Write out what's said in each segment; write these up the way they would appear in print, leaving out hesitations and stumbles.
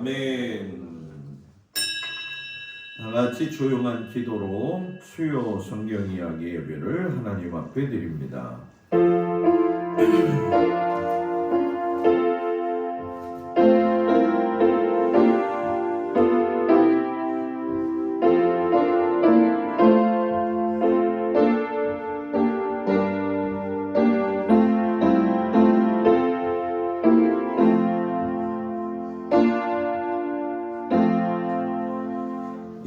아멘. 다같이 조용한 기도로 수요 성경 이야기 예배를 하나님 앞에 드립니다.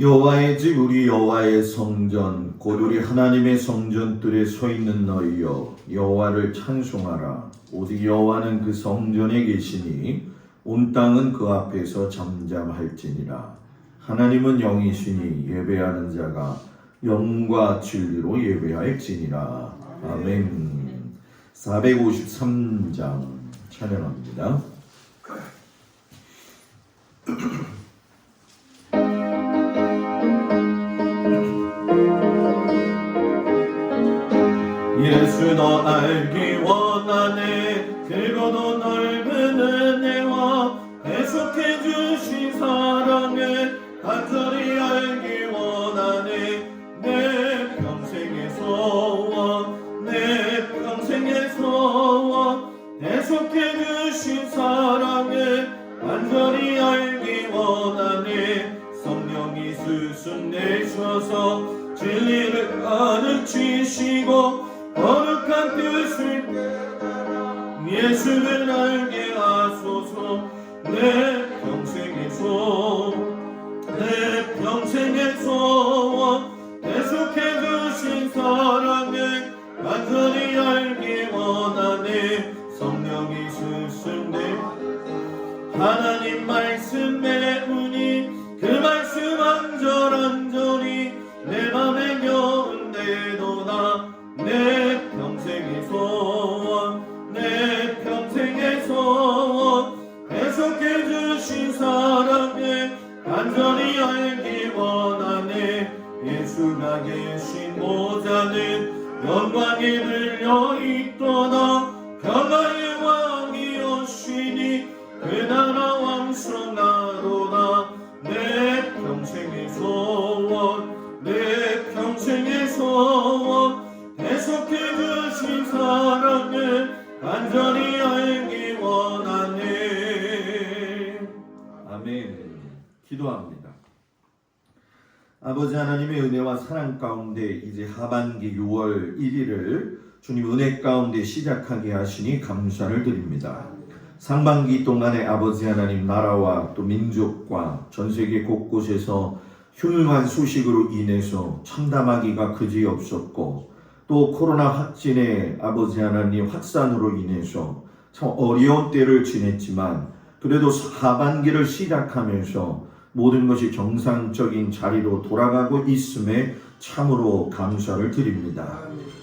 여호와의 집 우리 여호와의 성전 곧 우리 하나님의 성전들에 서 있는 너희여 여호와를 찬송하라. 오직 여호와는 그 성전에 계시니 온 땅은 그 앞에서 잠잠할지니라. 하나님은 영이시니 예배하는 자가 영과 진리로 예배할지니라. 아멘. 453장 찬양합니다. 예수 너 알기 원하네. 길고도 넓은 은혜와 계속해 주신 사랑에 간절히 알기 원하네. 내 평생에서와 내 평생에서와 계속해 주신 사랑에 간절히 알기 원하네. 성령이 수순내셔서 진리를 가르치시고 거룩한 뜻을 예수를 알게 하소서. 내 평생에서 계속해 주신 사랑에 간절히 알기 원하네. 성령이 수순내 하나님 말씀 배우니 그 말씀 안절안절히 내 맘에 겨운데도나 내 평생에서 계속해 주신 사랑에 간절히 알기 원하네. 예수가 계신 모자는 영광에 들려 있도다. 평화의 왕이 오시니 그 나라 왕성하도다. 내 평생에서 계속해 주신 사랑을 간절히 알기 원하네. 아멘. 기도합니다. 아버지 하나님의 은혜와 사랑 가운데 이제 하반기 6월 1일을 주님 은혜 가운데 시작하게 하시니 감사를 드립니다. 상반기 동안에 아버지 하나님 나라와 또 민족과 전 세계 곳곳에서 흉흉한 소식으로 인해서 참담하기가 그지없었고 또 코로나 확진의 아버지 하나님 확산으로 인해서 참 어려운 때를 지냈지만 그래도 하반기를 시작하면서 모든 것이 정상적인 자리로 돌아가고 있음에 참으로 감사를 드립니다.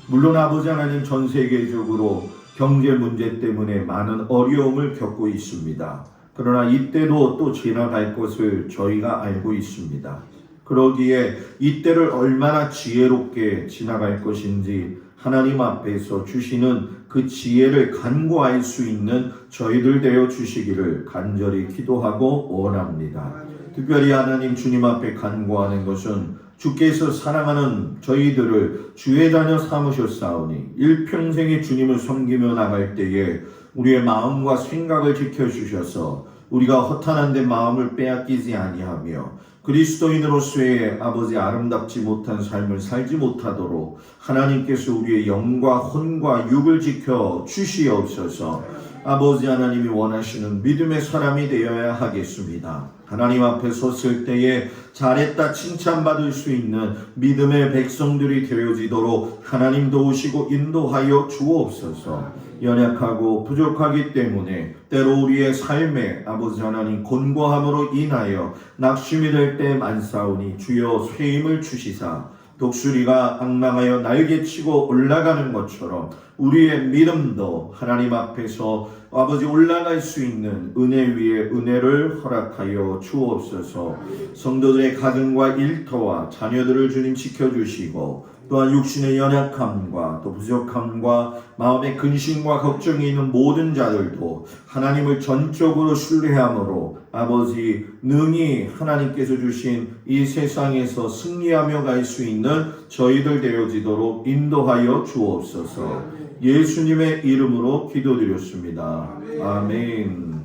물론 아버지 하나님 전 세계적으로 경제 문제 때문에 많은 어려움을 겪고 있습니다. 그러나 이때도 또 지나갈 것을 저희가 알고 있습니다. 그러기에 이때를 얼마나 지혜롭게 지나갈 것인지 하나님 앞에서 주시는 그 지혜를 간구할 수 있는 저희들 되어 주시기를 간절히 기도하고 원합니다. 특별히 하나님 주님 앞에 간구하는 것은 주께서 사랑하는 저희들을 주의 자녀 삼으셨사오니 일평생에 주님을 섬기며 나갈 때에 우리의 마음과 생각을 지켜주셔서 우리가 허탄한 데 마음을 빼앗기지 아니하며 그리스도인으로서의 아버지 아름답지 못한 삶을 살지 못하도록 하나님께서 우리의 영과 혼과 육을 지켜 주시옵소서. 아버지 하나님이 원하시는 믿음의 사람이 되어야 하겠습니다. 하나님 앞에 섰을 때에 잘했다 칭찬받을 수 있는 믿음의 백성들이 되어지도록 하나님 도우시고 인도하여 주옵소서. 연약하고 부족하기 때문에 때로 우리의 삶에 아버지 하나님 곤고함으로 인하여 낙심이 될 때 많사오니 주여 쇠임을 주시사 독수리가 앙랑하여 날개치고 올라가는 것처럼 우리의 믿음도 하나님 앞에서 아버지 올라갈 수 있는 은혜 위에 은혜를 허락하여 주옵소서. 성도들의 가정과 일터와 자녀들을 주님 지켜주시고 또한 육신의 연약함과 또 부족함과 마음의 근심과 걱정이 있는 모든 자들도 하나님을 전적으로 신뢰함으로 아버지 능히 하나님께서 주신 이 세상에서 승리하며 갈 수 있는 저희들 되어지도록 인도하여 주옵소서. 예수님의 이름으로 기도드렸습니다. 아멘.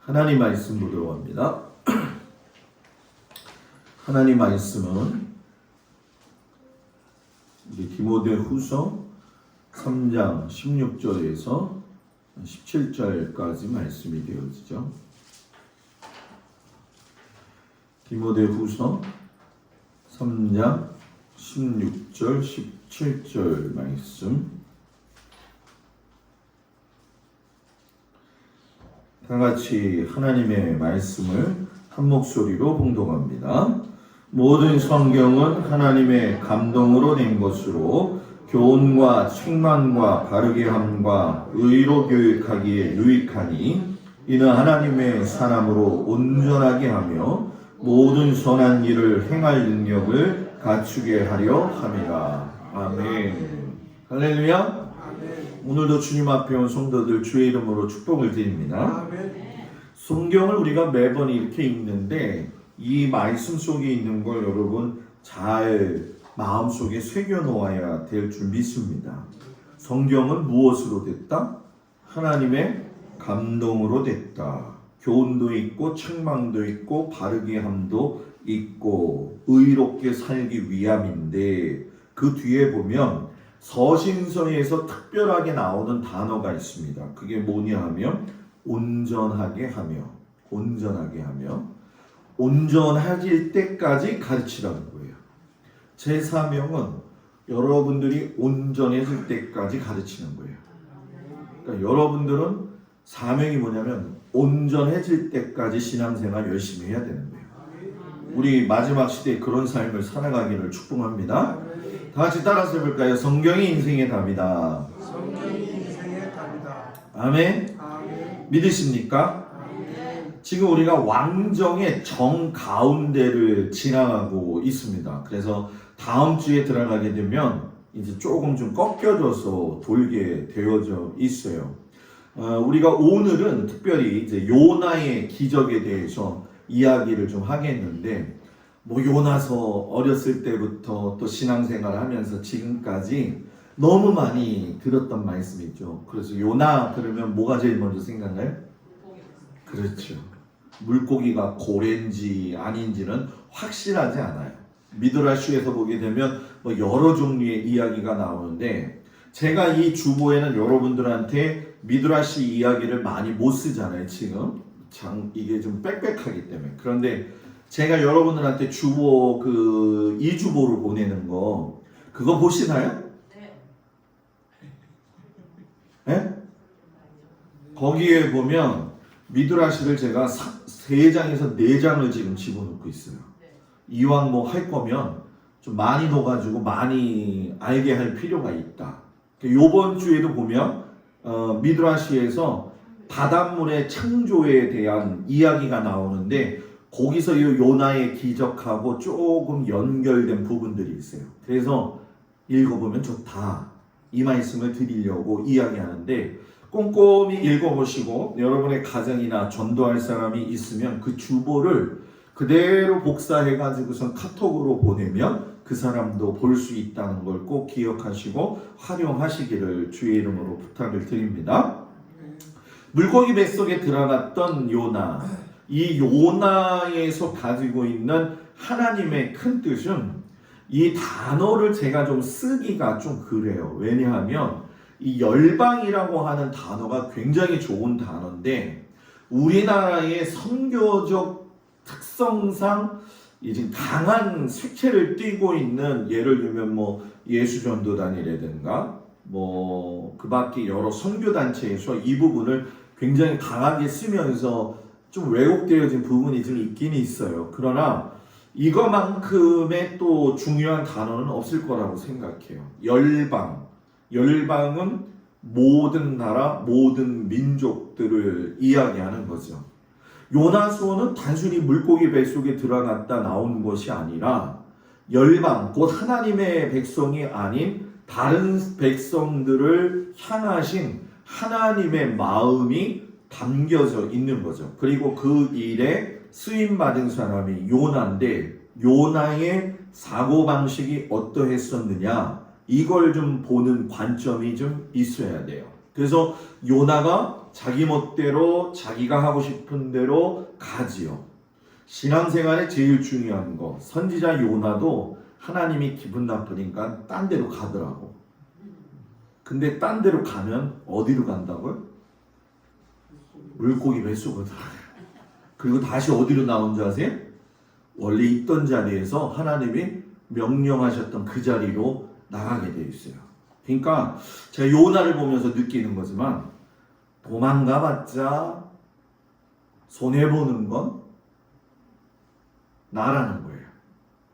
하나님 말씀 보도록 합니다. 하나님 말씀은 디모데후서 3장 16절에서 17절까지 말씀이 되어지죠. 디모데후서 3장 16절 17절 말씀 다같이 하나님의 말씀을 한 목소리로 봉독합니다. 모든 성경은 하나님의 감동으로 낸 것으로 교훈과 책망과 바르게 함과 의로 교육하기에 유익하니 이는 하나님의 사람으로 온전하게 하며 모든 선한 일을 행할 능력을 갖추게 하려 함이라. 아멘. 할렐루야. 오늘도 주님 앞에 온 성도들 주의 이름으로 축복을 드립니다. 성경을 우리가 매번 이렇게 읽는데 이 말씀 속에 있는 걸 여러분 잘 마음속에 새겨놓아야 될 줄 믿습니다. 성경은 무엇으로 됐다? 하나님의 감동으로 됐다. 교훈도 있고 책망도 있고 바르게 함도 있고 의롭게 살기 위함인데 그 뒤에 보면 서신서에서 특별하게 나오는 단어가 있습니다. 그게 뭐냐 하면 온전하게 하며 온전해질 때까지 가르치라는 거예요. 제 사명은 여러분들이 온전해질 때까지 가르치는 거예요. 그러니까 여러분들은 사명이 뭐냐면 온전해질 때까지 신앙생활 열심히 해야 되는 거예요. 우리 마지막 시대에 그런 삶을 살아가기를 축복합니다. 다 같이 따라서 해볼까요? 성경이 인생의 답이다. 아멘. 믿으십니까? 지금 우리가 왕정의 정 가운데를 지나가고 있습니다. 그래서 다음 주에 들어가게 되면 이제 조금 좀 꺾여져서 돌게 되어져 있어요. 우리가 오늘은 특별히 이제 요나의 기적에 대해서 이야기를 좀 하겠는데, 뭐 요나서 어렸을 때부터 또 신앙생활을 하면서 지금까지 너무 많이 들었던 말씀이죠. 그래서 요나 그러면 뭐가 제일 먼저 생각나요? 그렇죠. 물고기가 고래인지 아닌지는 확실하지 않아요. 미드라시에서 보게 되면 뭐 여러 종류의 이야기가 나오는데, 제가 이 주보에는 여러분들한테 미드라시 이야기를 많이 못 쓰잖아요. 지금 이게 좀 빽빽하기 때문에. 그런데 제가 여러분들한테 주보 이 주보를 보내는 거 그거 보시나요? 네? 거기에 보면 미드라시를 제가 3장에서 4장을 지금 집어넣고 있어요. 이왕 뭐 할 거면 좀 많이 넣어가지고 많이 알게 할 필요가 있다. 요번 주에도 보면 미드라시에서 바닷물의 창조에 대한 이야기가 나오는데 거기서 이 요나의 기적하고 조금 연결된 부분들이 있어요. 그래서 읽어보면 좋다. 이 말씀을 드리려고 이야기하는데 꼼꼼히 읽어보시고 여러분의 가정이나 전도할 사람이 있으면 그 주보를 그대로 복사해가지고선 카톡으로 보내면 그 사람도 볼 수 있다는 걸 꼭 기억하시고 활용하시기를 주의 이름으로 부탁을 드립니다. 물고기 뱃속에 들어갔던 요나, 이 요나에서 가지고 있는 하나님의 큰 뜻은 이 단어를 제가 좀 쓰기가 좀 그래요. 왜냐하면 이 열방이라고 하는 단어가 굉장히 좋은 단어인데 우리나라의 선교적 특성상 이제 강한 색채를 띠고 있는, 예를 들면 뭐 예수전도단이라든가 뭐 그 밖에 여러 선교단체에서 이 부분을 굉장히 강하게 쓰면서 좀 왜곡되어진 부분이 좀 있긴 있어요. 그러나 이거만큼의 또 중요한 단어는 없을 거라고 생각해요. 열방은 모든 나라, 모든 민족들을 이야기하는 거죠. 요나서는 단순히 물고기 뱃속에 들어갔다 나온 것이 아니라 열방, 곧 하나님의 백성이 아닌 다른 백성들을 향하신 하나님의 마음이 담겨져 있는 거죠. 그리고 그 일에 쓰임받은 사람이 요나인데 요나의 사고방식이 어떠했었느냐 이걸 좀 보는 관점이 좀 있어야 돼요. 그래서 요나가 자기 멋대로 자기가 하고 싶은 대로 가지요. 신앙생활에 제일 중요한 거 선지자 요나도 하나님이 기분 나쁘니까 딴 데로 가더라고. 근데 딴 데로 가면 어디로 간다고요? 물고기 뱃속으로 들어가요. 그리고 다시 어디로 나온 줄 아세요? 원래 있던 자리에서 하나님이 명령하셨던 그 자리로 나가게 되어 있어요. 그러니까 제가 요나를 보면서 느끼는 거지만 도망가봤자 손해보는 건 나라는 거예요.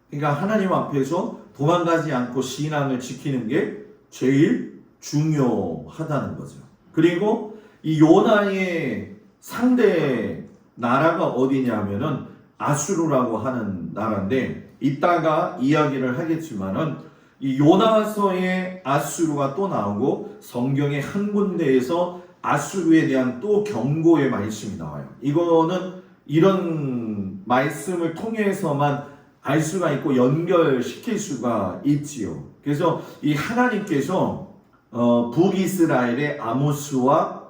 그러니까 하나님 앞에서 도망가지 않고 신앙을 지키는 게 제일 중요하다는 거죠. 그리고 이 요나의 상대 나라가 어디냐면은 아수르라고 하는 나라인데 이따가 이야기를 하겠지만은 이 요나서에 아수르가 또 나오고 성경의 한 군데에서 아수르에 대한 또 경고의 말씀이 나와요. 이거는 이런 말씀을 통해서만 알 수가 있고 연결시킬 수가 있지요. 그래서 이 하나님께서 북이스라엘의 아모스와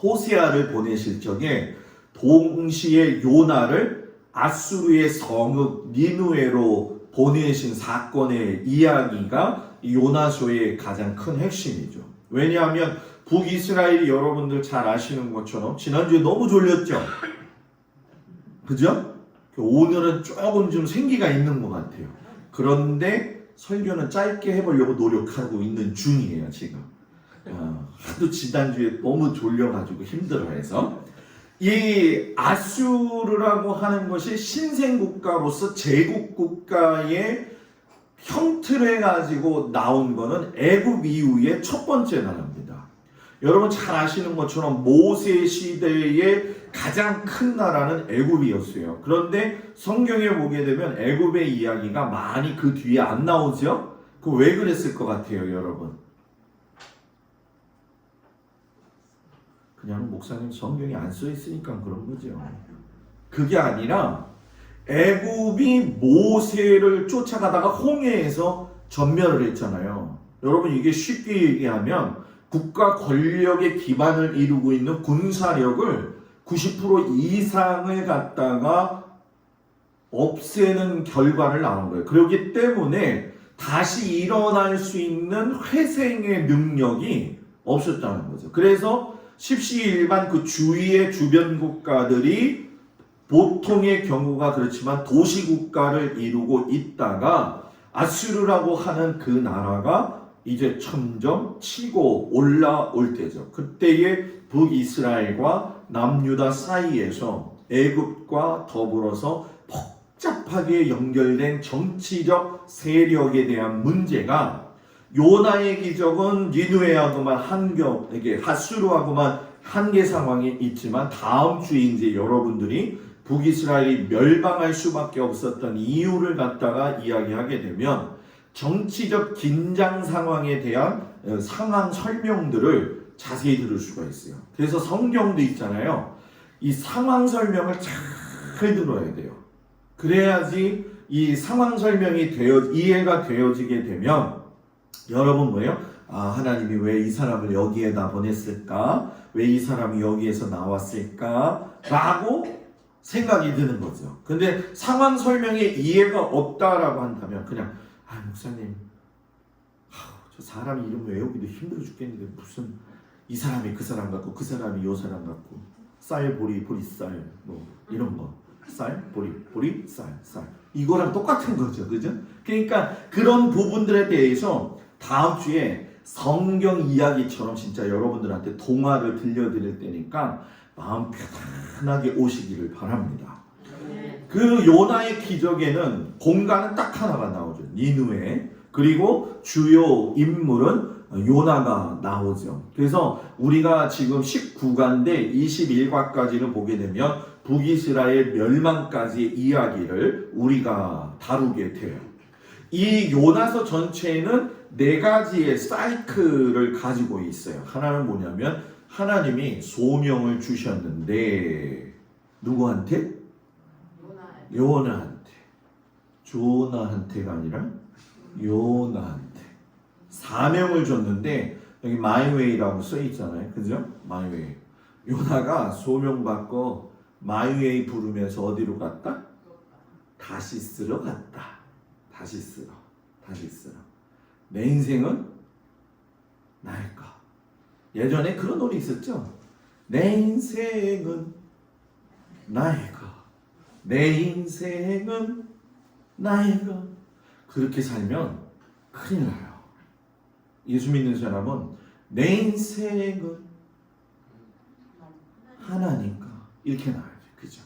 호세아를 보내실 적에 동시에 요나를 아수르의 성읍 니느웨로 보내신 사건의 이야기가 요나서의 가장 큰 핵심이죠. 왜냐하면 북이스라엘이 여러분들 잘 아시는 것처럼 지난주에 너무 졸렸죠? 그죠? 오늘은 조금 좀 생기가 있는 것 같아요. 그런데 설교는 짧게 해보려고 노력하고 있는 중이에요, 지금. 하도 지난주에 너무 졸려가지고 힘들어해서. 이 아수르라고 하는 것이 신생국가로서 제국국가의 형틀을 가지고 나온 거는 애굽 이후의 첫 번째 나라입니다. 여러분 잘 아시는 것처럼 모세 시대의 가장 큰 나라는 애굽이었어요. 그런데 성경에 보게 되면 애굽의 이야기가 많이 그 뒤에 안 나오죠? 그 왜 그랬을 것 같아요, 여러분? 그냥 목사님 성경이 안 써 있으니까 그런 거죠. 그게 아니라 애굽이 모세를 쫓아가다가 홍해에서 전멸을 했잖아요. 여러분 이게 쉽게 얘기하면 국가 권력의 기반을 이루고 있는 군사력을 90% 이상을 갖다가 없애는 결과를 낳은 거예요. 그렇기 때문에 다시 일어날 수 있는 회생의 능력이 없었다는 거죠. 그래서 십시일반 그 주위의 주변 국가들이 보통의 경우가 그렇지만 도시국가를 이루고 있다가 아수르라고 하는 그 나라가 이제 점점 치고 올라올 때죠. 그때의 북이스라엘과 남유다 사이에서 애굽과 더불어서 복잡하게 연결된 정치적 세력에 대한 문제가 요나의 기적은 니느웨하고만 아수르하고만 한계 상황이 있지만 다음 주에 이제 여러분들이 북이스라엘이 멸망할 수밖에 없었던 이유를 갖다가 이야기하게 되면 정치적 긴장 상황에 대한 상황 설명들을 자세히 들을 수가 있어요. 그래서 성경도 있잖아요. 이 상황 설명을 잘 들어야 돼요. 그래야지 이 상황 설명이 이해가 되어지게 되면 여러분 뭐예요? 하나님이 왜 이 사람을 여기에다 보냈을까? 왜 이 사람이 여기에서 나왔을까? 라고 생각이 드는 거죠. 근데 상황 설명에 이해가 없다라고 한다면 그냥 목사님 저 사람 이름 외우기도 힘들어 죽겠는데 무슨 이 사람이 그 사람 같고 그 사람이 요 사람 같고 쌀 보리 쌀 뭐 이런 거 쌀 보리 쌀 이거랑 똑같은 거죠. 그죠? 그러니까 그런 부분들에 대해서 다음 주에 성경 이야기처럼 진짜 여러분들한테 동화를 들려드릴 때니까 마음 편안하게 오시기를 바랍니다. 그 요나의 기적에는 공간은 딱 하나가 나오죠. 니느웨. 그리고 주요 인물은 요나가 나오죠. 그래서 우리가 지금 19가인데 21과까지를 보게 되면 북이스라엘 멸망까지의 이야기를 우리가 다루게 돼요. 이 요나서 전체에는 네 가지의 사이클을 가지고 있어요. 하나는 뭐냐면 하나님이 소명을 주셨는데 누구한테? 요나한테. 조나한테가 아니라 요나한테 사명을 줬는데 여기 마이웨이라고 써 있잖아요. 그죠? 마이웨이. 요나가 소명받고 마이웨이 부르면서 어디로 갔다? 다시스로 갔다. 다시스로. 내 인생은 나의 것. 예전에 그런 노래 있었죠? 내 인생은 나의 것. 내 인생은 나의 것. 그렇게 살면 큰일 나요. 예수 믿는 사람은 내 인생은 하나님 것. 이렇게 나와야 돼요. 그죠?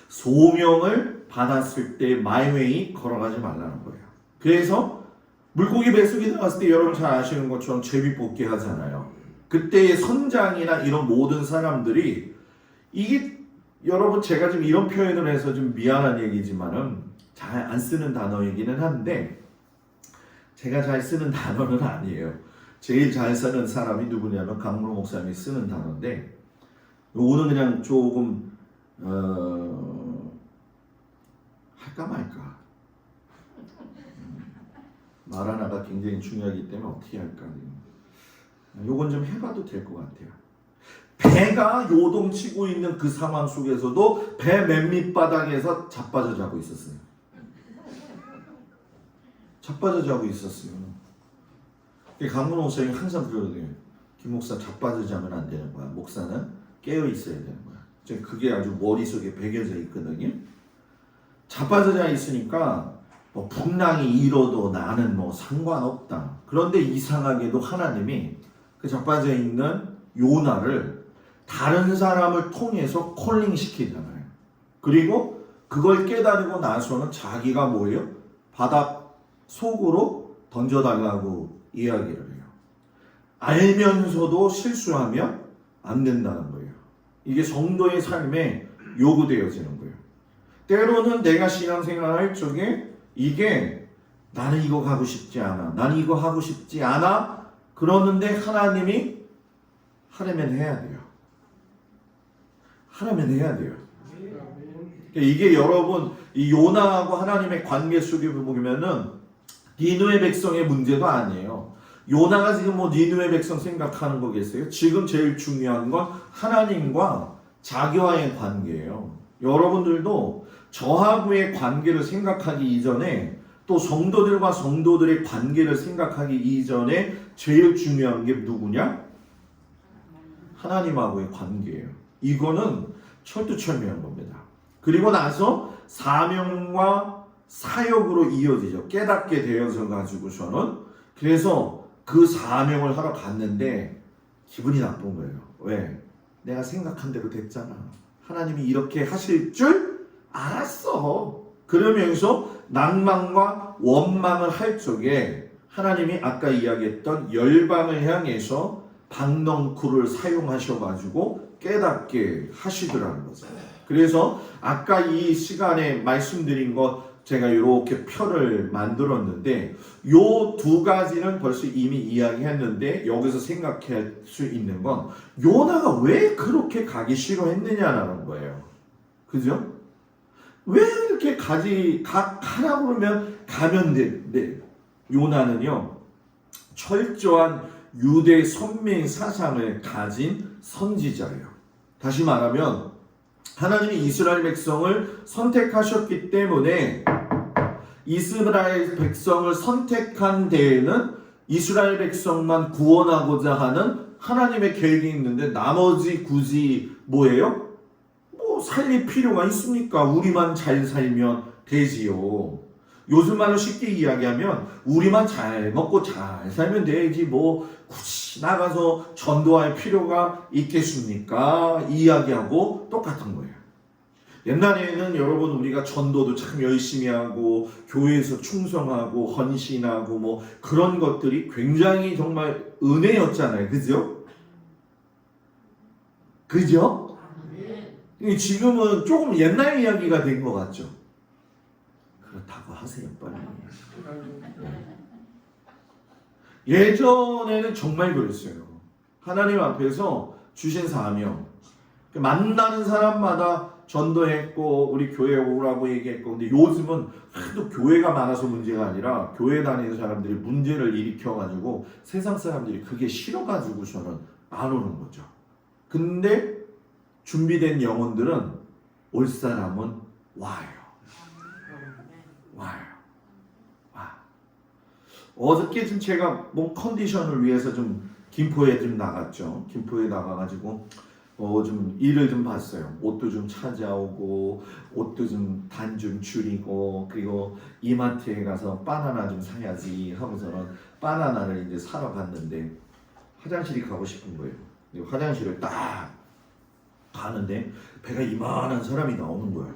소명을 받았을 때 마이웨이 걸어가지 말라는 거예요. 그래서 물고기 뱃속에 들어갔을 때 여러분 잘 아시는 것처럼 제비뽑기 하잖아요. 그때의 선장이나 이런 모든 사람들이 이게 여러분 제가 지금 이런 표현을 해서 좀 미안한 얘기지만은 잘 안 쓰는 단어이기는 한데 제가 잘 쓰는 단어는 아니에요. 제일 잘 쓰는 사람이 누구냐면 강문호 목사님이 쓰는 단어인데 오늘 그냥 조금 할까 말까 말 하나가 굉장히 중요하기 때문에 어떻게 할까 요건 좀 해봐도 될 것 같아요. 배가 요동치고 있는 그 상황 속에서도 배 맨 밑바닥에서 자빠져 자고 있었어요. 강문호 목사님이 항상 그러거든요. 김 목사 자빠져 자면 안 되는 거야. 목사는 깨어 있어야 되는 거야. 그게 아주 머릿속에 배겨져 있거든요. 자빠져 자 있으니까 뭐 풍랑이 일어도 나는 뭐 상관없다. 그런데 이상하게도 하나님이 그 자빠져 있는 요나를 다른 사람을 통해서 콜링 시키잖아요. 그리고 그걸 깨달고 나서는 자기가 뭐예요? 바닥 속으로 던져달라고 이야기를 해요. 알면서도 실수하면 안 된다는 거예요. 이게 성도의 삶에 요구되어지는 거예요. 때로는 내가 신앙생활 할 적에 이게 나는 이거 가고 싶지 않아. 나는 이거 하고 싶지 않아. 그러는데 하나님이 하라면 해야 돼요. 이게 여러분 이 요나하고 하나님의 관계 속에 보면은 니느웨 백성의 문제도 아니에요. 요나가 지금 뭐 니느웨 백성 생각하는 거겠어요? 지금 제일 중요한 건 하나님과 자기와의 관계예요. 여러분들도 저하고의 관계를 생각하기 이전에 또 성도들과 성도들의 관계를 생각하기 이전에 제일 중요한 게 누구냐? 하나님하고의 관계예요. 이거는 철두철미한 겁니다. 그리고 나서 사명과 사역으로 이어지죠. 깨닫게 되어서 가지고서는 그래서 그 사명을 하러 갔는데 기분이 나쁜 거예요. 왜? 내가 생각한 대로 됐잖아. 하나님이 이렇게 하실 줄 알았어. 그러면서 낭만과 원망을 할 적에 하나님이 아까 이야기했던 열방을 향해서 박넝쿨을 사용하셔가지고 깨닫게 하시더라는 거죠. 그래서 아까 이 시간에 말씀드린 것 제가 이렇게 표를 만들었는데 요 두 가지는 벌써 이미 이야기했는데 여기서 생각할 수 있는 건 요나가 왜 그렇게 가기 싫어했느냐라는 거예요. 그죠? 왜 이렇게 가라고 그러면 가면 돼? 요나는요 철저한 유대 선민 사상을 가진 선지자예요. 다시 말하면 하나님이 이스라엘 백성을 선택하셨기 때문에 이스라엘 백성을 선택한 데에는 이스라엘 백성만 구원하고자 하는 하나님의 계획이 있는데 나머지 굳이 뭐예요? 뭐 살릴 필요가 있습니까? 우리만 잘 살면 되지요. 요즘 말로 쉽게 이야기하면 우리만 잘 먹고 잘 살면 되지 뭐 굳이 나가서 전도할 필요가 있겠습니까? 이야기하고 똑같은 거예요. 옛날에는 여러분 우리가 전도도 참 열심히 하고 교회에서 충성하고 헌신하고 뭐 그런 것들이 굉장히 정말 은혜였잖아요. 그죠? 지금은 조금 옛날 이야기가 된 것 같죠? 그렇다고 하세요 빨리. 예전에는 정말 그랬어요. 하나님 앞에서 주신 사명, 만나는 사람마다 전도했고 우리 교회 오라고 얘기했고, 근데 요즘은 하도 교회가 많아서 문제가 아니라 교회 다니는 사람들이 문제를 일으켜가지고 세상 사람들이 그게 싫어가지고서는 안 오는 거죠. 근데 준비된 영혼들은 올 사람은 와요. 와. 어저께 좀 제가 몸 컨디션을 위해서 좀 김포에 좀 나갔죠. 김포에 나가가지고 좀 일을 좀 봤어요. 옷도 좀 찾아오고, 옷도 좀 단 좀 줄이고, 그리고 이마트에 가서 바나나 좀 사야지 하고서는 바나나를 이제 사러 갔는데 화장실이 가고 싶은 거예요. 화장실을 딱 가는데 배가 이만한 사람이 나오는 거예요.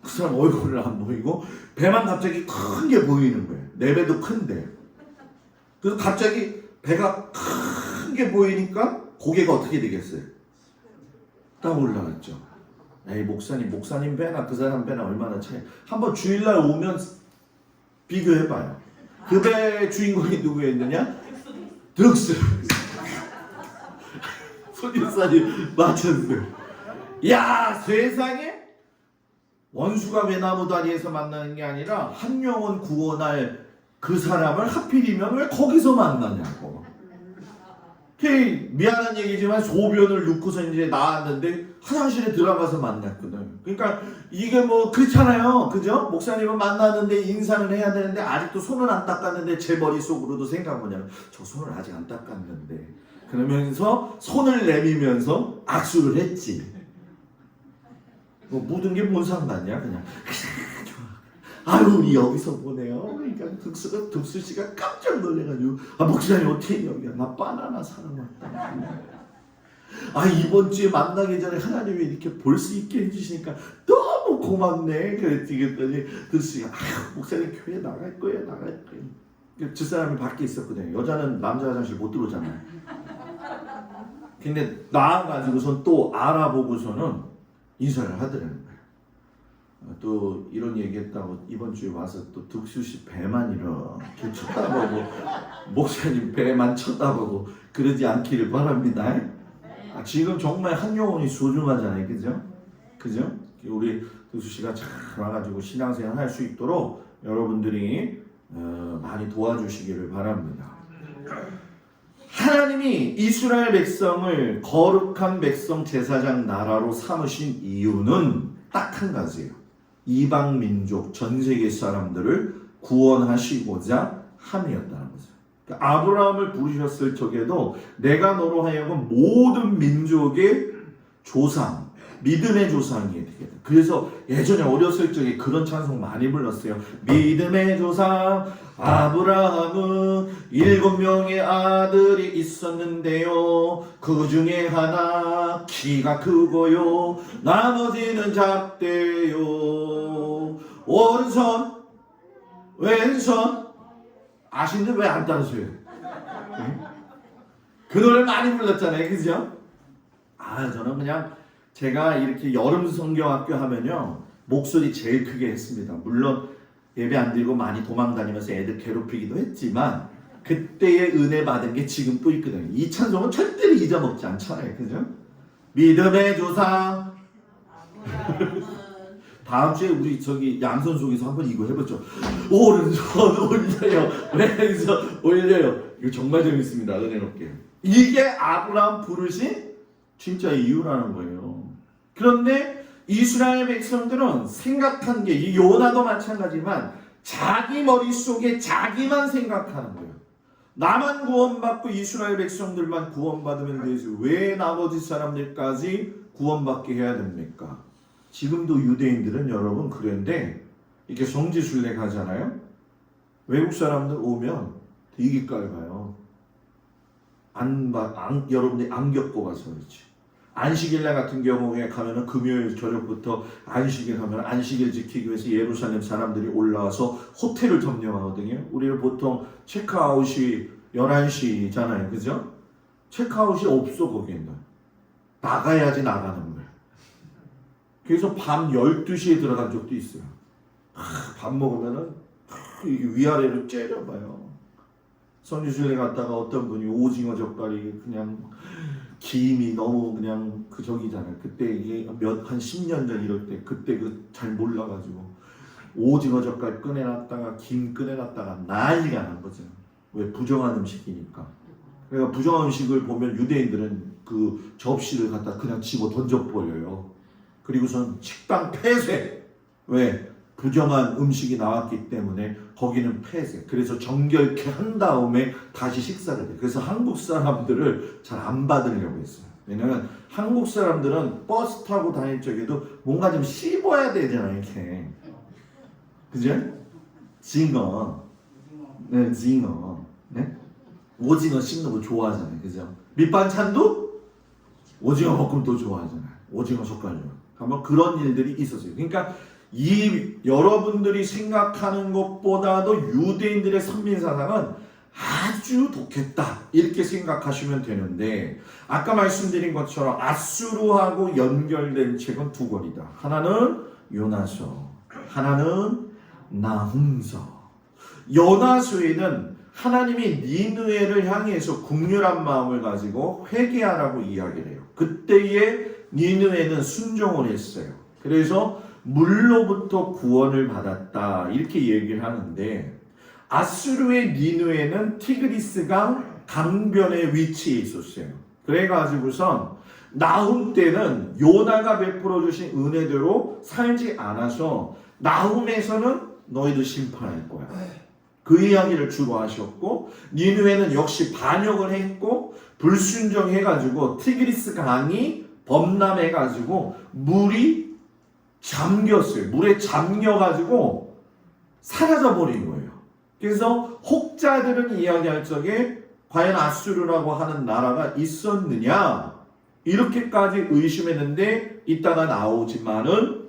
그 사람 얼굴은 안 보이고 배만 갑자기 큰 게 보이는 거예요. 내 배도 큰데. 그래서 갑자기 배가 큰 게 보이니까 고개가 어떻게 되겠어요? 딱 올라갔죠. 에이, 목사님 배나 그 사람 배나 얼마나 차이. 한번 주일날 오면 비교해봐요. 그 배 주인공이 누구였느냐? 득스. 손님살이 맞췄어요. 야, 세상에 원수가 외나무 다리에서 만나는 게 아니라 한 영혼 구원할 그 사람을 하필이면 왜 거기서 만나냐고. 미안한 얘기지만 소변을 넣고서 이제 나왔는데 화장실에 들어가서 만났거든. 그러니까 이게 뭐 그렇잖아요. 그죠? 목사님은 만났는데 인사는 해야 되는데 아직도 손은 안 닦았는데 제 머릿속으로도 생각 뭐냐면 저 손을 아직 안 닦았는데 그러면서 손을 내밀면서 악수를 했지. 뭐 묻은 게 뭔 상관이야. 그냥 아유 우리 여기서 보네요. 그러니까 득수 씨가 깜짝 놀래가지고 목사님 어떻게 여기야? 나 바나나 사러 왔다. 이번 주에 만나기 전에 하나님이 이렇게 볼 수 있게 해주시니까 너무 고맙네. 그랬더니 득수 씨가 목사님 교회 나갈 거예요. 두 사람이 밖에 있었거든요. 여자는 남자 화장실 못 들어오잖아요. 근데 나와가지고선 또 알아보고서는 인사를 하더라는 거예요. 또 이런 얘기했다고 이번 주에 와서 또 득수 씨 배만 이렇게 쳐다보고 목사님 배만 쳐다보고 그러지 않기를 바랍니다. 지금 정말 한 영혼이 소중하잖아요. 그죠? 우리 득수 씨가 잘 와가지고 신앙생활 할 수 있도록 여러분들이 많이 도와주시기를 바랍니다. 하나님이 이스라엘 백성을 거룩한 백성 제사장 나라로 삼으신 이유는 딱 한 가지예요. 이방 민족 전 세계 사람들을 구원하시고자 함이었다는 거죠. 그러니까 아브라함을 부르셨을 적에도 내가 너로 하여금 모든 민족의 조상, 믿음의 조상이 되겠다. 그래서 예전에 어렸을 적에 그런 찬송 많이 불렀어요. 믿음의 조상 아브라함은 7명의 아들이 있었는데요. 그 중에 하나 키가 크고요. 나머지는 작대요. 오른손 왼손 아시는데 왜 안 따르세요? 그 노래 많이 불렀잖아요. 그죠? 저는 그냥 제가 이렇게 여름 성경학교 하면요 목소리 제일 크게 했습니다. 물론 예배 안 드리고 많이 도망다니면서 애들 괴롭히기도 했지만 그때의 은혜 받은 게 지금 또 있거든요. 이 찬송은 절대로 잊어먹지 않잖아요. 그죠? 믿음의 조상 다음 주에 우리 양손 속에서 한번 이거 해보죠. 오른손 올려요. 왼손 올려요. 이거 정말 재밌습니다. 은혜롭게. 이게 아브라함 부르신 진짜 이유라는 거예요. 그런데 이스라엘 백성들은 생각한 게 이 요나도 마찬가지지만 자기 머릿속에 자기만 생각하는 거예요. 나만 구원받고 이스라엘 백성들만 구원받으면 되지 왜 나머지 사람들까지 구원받게 해야 됩니까? 지금도 유대인들은 여러분 그런데 이렇게 성지순례 가잖아요. 외국 사람들 오면 되게 깔봐요. 여러분들이 안 겪고 가서 그렇지. 안식일날 같은 경우에 가면은 금요일 저녁부터 안식일 하면 안식일 지키기 위해서 예루살렘 사람들이 올라와서 호텔을 점령하거든요. 우리는 보통 체크아웃이 11시잖아요. 그죠? 체크아웃이 없어 거기에는. 나가야지 나가는 거예요. 그래서 밤 12시에 들어간 적도 있어요. 밥 먹으면은 이게 위아래로 째려봐요. 선유실에 갔다가 어떤 분이 오징어 젓갈이 그냥 김이 너무 그냥 그 저기잖아요. 그때 이게 한 10년 전 이럴 때 그때 그 잘 몰라가지고 오징어 젓갈 꺼내놨다가 김 꺼내놨다가 난리가 난 거죠. 왜? 부정한 음식이니까. 그러니까 부정한 음식을 보면 유대인들은 그 접시를 갖다 그냥 집어 던져버려요. 그리고선 식당 폐쇄. 왜? 부정한 음식이 나왔기 때문에 거기는 폐쇄. 그래서 정결케 한 다음에 다시 식사를 해요. 그래서 한국 사람들을 잘 안 받으려고 했어요. 왜냐면 한국 사람들은 버스 타고 다닐 적에도 뭔가 좀 씹어야 되잖아요. 이렇게. 그죠? 징어. 네, 징어. 네? 오징어 씹는 거 좋아하잖아요. 그죠? 밑반찬도 오징어 볶음도 좋아하잖아요. 오징어 젓갈도. 아마 그런 일들이 있었어요. 그러니까 이 여러분들이 생각하는 것보다도 유대인들의 선민사상은 아주 독했다 이렇게 생각하시면 되는데 아까 말씀드린 것처럼 아수르하고 연결된 책은 두 권이다. 하나는 요나서, 하나는 나훔서. 요나서에는 하나님이 니느웨를 향해서 국률한 마음을 가지고 회개하라고 이야기를 해요. 그때의 니느웨는 순종을 했어요. 그래서 물로부터 구원을 받았다 이렇게 얘기를 하는데 아수르의 니느웨는 티그리스강 강변에 위치해 있었어요. 그래가지고선 나훔 때는 요나가 베풀어 주신 은혜대로 살지 않아서 나훔에서는 너희들 심판할 거야. 그 이야기를 주로 하셨고 니느웨는 역시 반역을 했고 불순종해가지고 티그리스 강이 범람해가지고 물이 잠겼어요. 물에 잠겨가지고 사라져버린 거예요. 그래서 혹자들은 이야기할 적에 과연 아수르라고 하는 나라가 있었느냐 이렇게까지 의심했는데 이따가 나오지만은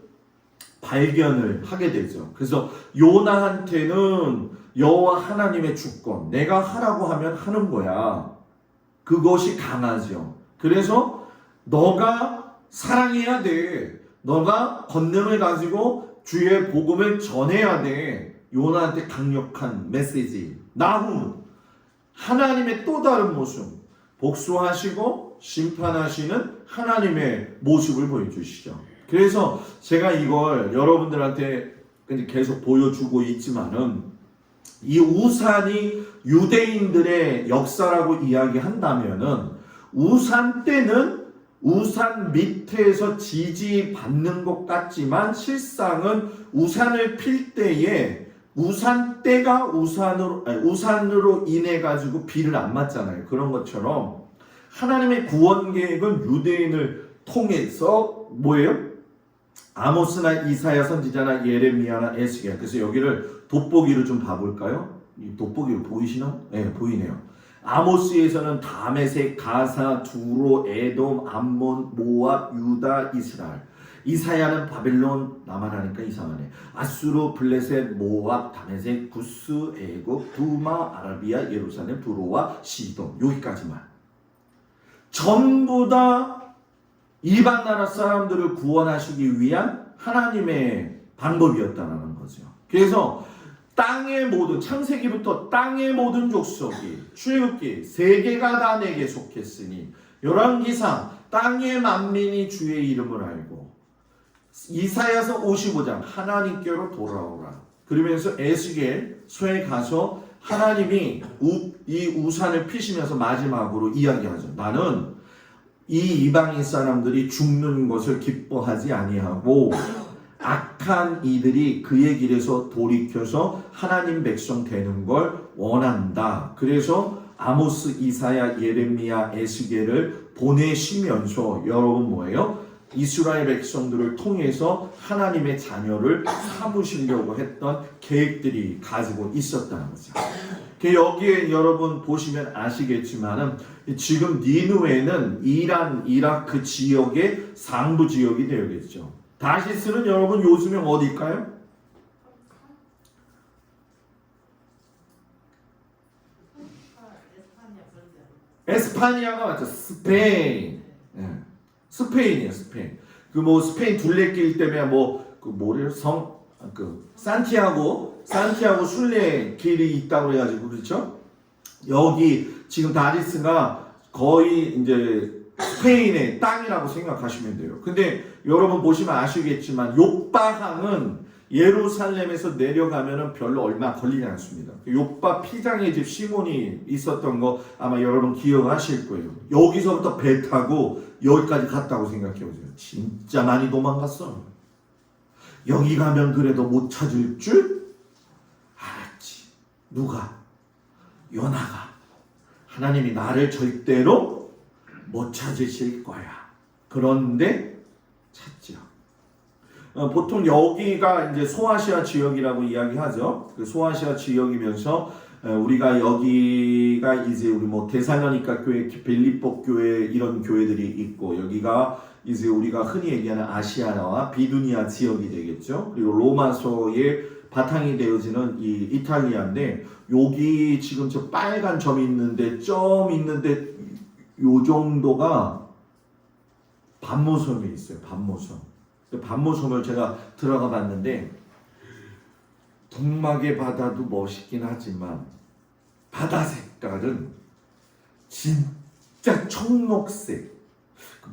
발견을 하게 되죠. 그래서 요나한테는 여호와 하나님의 주권, 내가 하라고 하면 하는 거야. 그것이 강하죠. 그래서 너가 사랑해야 돼. 너가 권능을 가지고 주의 복음을 전해야 돼. 요나한테 강력한 메시지. 나훔, 하나님의 또 다른 모습, 복수하시고 심판하시는 하나님의 모습을 보여주시죠. 그래서 제가 이걸 여러분들한테 계속 보여주고 있지만은 이 우산이 유대인들의 역사라고 이야기한다면은 우산 때는 우산 밑에서 지지받는 것 같지만 실상은 우산을 필 때에 우산 때가 우산으로 인해 가지고 비를 안 맞잖아요. 그런 것처럼 하나님의 구원 계획은 유대인을 통해서 뭐예요? 아모스나 이사야 선지자나 예레미야나 에스겔. 그래서 여기를 돋보기로 좀 봐볼까요? 이 돋보기로 보이시나? 네, 보이네요. 아모스에서는 다메섹, 가사, 두로, 에돔, 암몬, 모압, 유다, 이스라엘. 이사야는 바벨론, 나만 하니까 이상하네. 아수르, 블레셋, 모압, 다메섹, 구스, 애굽, 두마, 아라비아, 예루살렘, 두로와 시돈. 여기까지만. 전부 다 이방 나라 사람들을 구원하시기 위한 하나님의 방법이었다는 거죠. 그래서 땅의 모든, 창세기부터 땅의 모든 족속이, 출애굽기 세계가 다 내게 속했으니 열왕기상 땅의 만민이 주의 이름을 알고, 이사야서 55장 하나님께로 돌아오라. 그러면서 에스겔서에 가서 하나님이 이 우산을 피시면서 마지막으로 이야기하죠. 나는 이 이방인 사람들이 죽는 것을 기뻐하지 아니하고 악한 이들이 그의 길에서 돌이켜서 하나님 백성 되는 걸 원한다. 그래서 아모스, 이사야, 예레미야, 에스겔을 보내시면서 여러분 뭐예요? 이스라엘 백성들을 통해서 하나님의 자녀를 삼으시려고 했던 계획들이 가지고 있었다는 거죠. 여기에 여러분 보시면 아시겠지만은 지금 니느웨는 이란, 이라크 지역의 상부 지역이 되겠죠. 다시스는 여러분 요즘에 어디일까요? 에스파니아가 맞죠. 스페인. 스페인이에요, 스페인. 스페인 둘레길 때문에 뭐래요? 산티아고 순례 길이 있다고 해가지고 그렇죠? 여기 지금 다리스가 거의 이제 스페인의 땅이라고 생각하시면 돼요. 근데 여러분 보시면 아시겠지만 욥바강은 예루살렘에서 내려가면은 별로 얼마 걸리지 않습니다. 욥바 피장의 집 시몬이 있었던 거 아마 여러분 기억하실 거예요. 여기서부터 배 타고 여기까지 갔다고 생각해 보세요. 진짜 많이 도망갔어. 여기 가면 그래도 못 찾을 줄 알았지. 누가? 요나가. 하나님이 나를 절대로 못 찾으실 거야. 그런데 찾죠. 보통 여기가 이제 소아시아 지역이라고 이야기하죠. 그 소아시아 지역이면서 우리가 여기가 이제 우리 뭐 데살로니가 교회, 빌립보 교회 이런 교회들이 있고 여기가 이제 우리가 흔히 얘기하는 아시아나와 비두니아 지역이 되겠죠. 그리고 로마서의 바탕이 되어지는 이 이탈리아인데 여기 지금 저 빨간 점이 있는데 점 있는데 요 정도가 반모섬이 있어요. 반모섬을 제가 들어가 봤는데 동막의 바다도 멋있긴 하지만 바다 색깔은 진짜 청록색.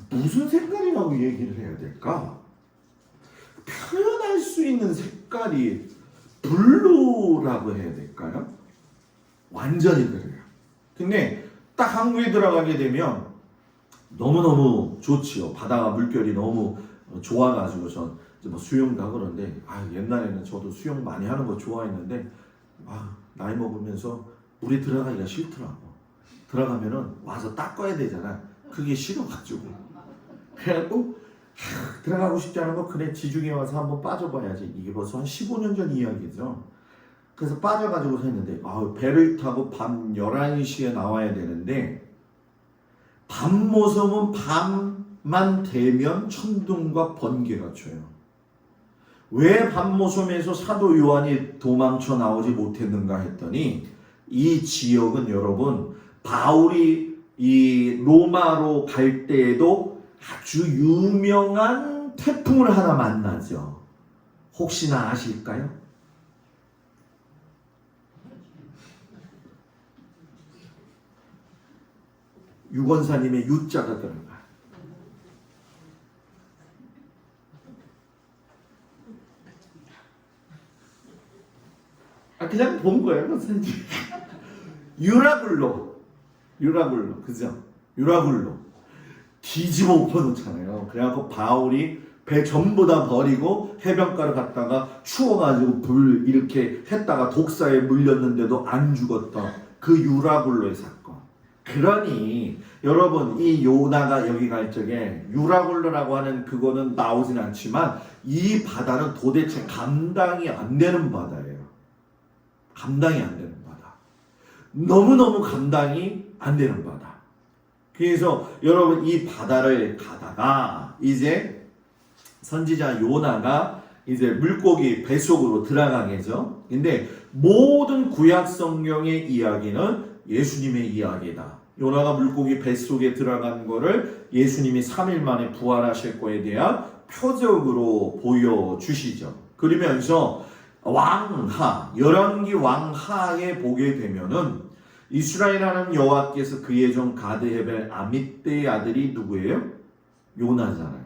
무슨 색깔이라고 얘기를 해야 될까? 표현할 수 있는 색깔이 블루라고 해야 될까요? 완전히 그래요. 근데 딱 한국에 들어가게 되면 너무너무 좋지요. 바다가 물결이 너무 좋아가지고선 뭐 수영도 하고 그런데 옛날에는 저도 수영 많이 하는 거 좋아했는데 나이 먹으면서 물에 들어가기가 싫더라고. 들어가면은 와서 닦아야 되잖아. 그게 싫어가지고 그래갖고 들어가고 싶지 않은 거 그래 지중해 와서 한번 빠져봐야지. 이게 벌써 한 15년 전 이야기죠. 그래서 빠져가지고 했는데 배를 타고 밤 11시에 나와야 되는데 밤모섬은 밤만 되면 천둥과 번개가 쳐요. 왜 밤모섬에서 사도 요한이 도망쳐 나오지 못했는가 했더니 이 지역은 여러분 바울이 이 로마로 갈 때에도 아주 유명한 태풍을 하나 만나죠. 혹시나 아실까요? 유건사님의 유자가 들어가. 그냥 본 거예요, 선생님. 유라굴로, 그죠? 유라굴로 뒤집어 엎어놓잖아요. 그래갖고 바울이 배 전부 다 버리고 해변가로 갔다가 추워가지고 불 이렇게 했다가 독사에 물렸는데도 안 죽었던 그 유라굴로의 사건. 그러니 여러분 이 요나가 여기 갈 적에 유라굴로라고 하는 그거는 나오진 않지만 이 바다는 도대체 감당이 안 되는 바다예요. 감당이 안 되는 바다. 너무너무 감당이 안 되는 바다. 그래서 여러분 이 바다를 가다가 이제 선지자 요나가 이제 물고기 뱃속으로 들어가겠죠. 근데 모든 구약 성경의 이야기는 예수님의 이야기다. 요나가 물고기 뱃속에 들어간 거를 예수님이 3일 만에 부활하실 거에 대한 표적으로 보여주시죠. 그러면서 왕하, 열왕기 왕하에 보게 되면은 이스라엘 하나님 여호와께서 그의 종 가드헤벨 아밋떼의 아들이 누구예요? 요나잖아요.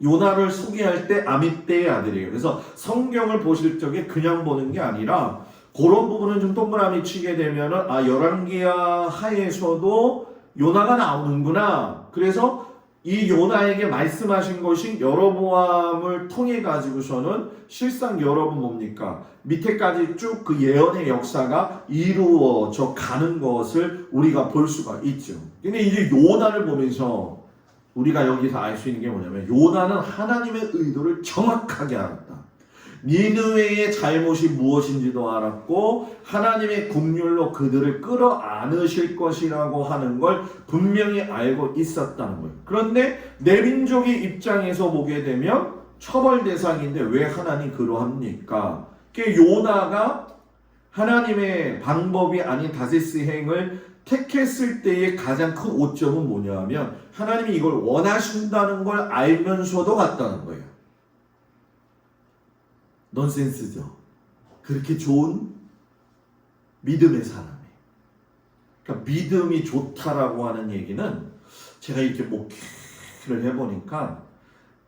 요나를 소개할 때 아밋떼의 아들이에요. 그래서 성경을 보실 적에 그냥 보는 게 아니라 그런 부분은 좀 동그라미 치게 되면은 열왕기하 하에서도 요나가 나오는구나. 그래서 이 요나에게 말씀하신 것이 여로보암을 통해 가지고서는 실상 여러분 뭡니까? 밑에까지 쭉 그 예언의 역사가 이루어져 가는 것을 우리가 볼 수가 있죠. 근데 이제 요나를 보면서 우리가 여기서 알 수 있는 게 뭐냐면 요나는 하나님의 의도를 정확하게 알았다. 니느웨의 잘못이 무엇인지도 알았고 하나님의 국률로 그들을 끌어안으실 것이라고 하는 걸 분명히 알고 있었다는 거예요. 그런데 내 민족의 입장에서 보게 되면 처벌 대상인데 왜 하나님 그러합니까? 요나가 하나님의 방법이 아닌 다세스 행을 택했을 때의 가장 큰 오점은 뭐냐면 하나님이 이걸 원하신다는 걸 알면서도 갔다는 거예요. 넌센스죠. 그렇게 좋은 믿음의 사람이. 그러니까 믿음이 좋다라고 하는 얘기는 제가 이렇게 목회를 해보니까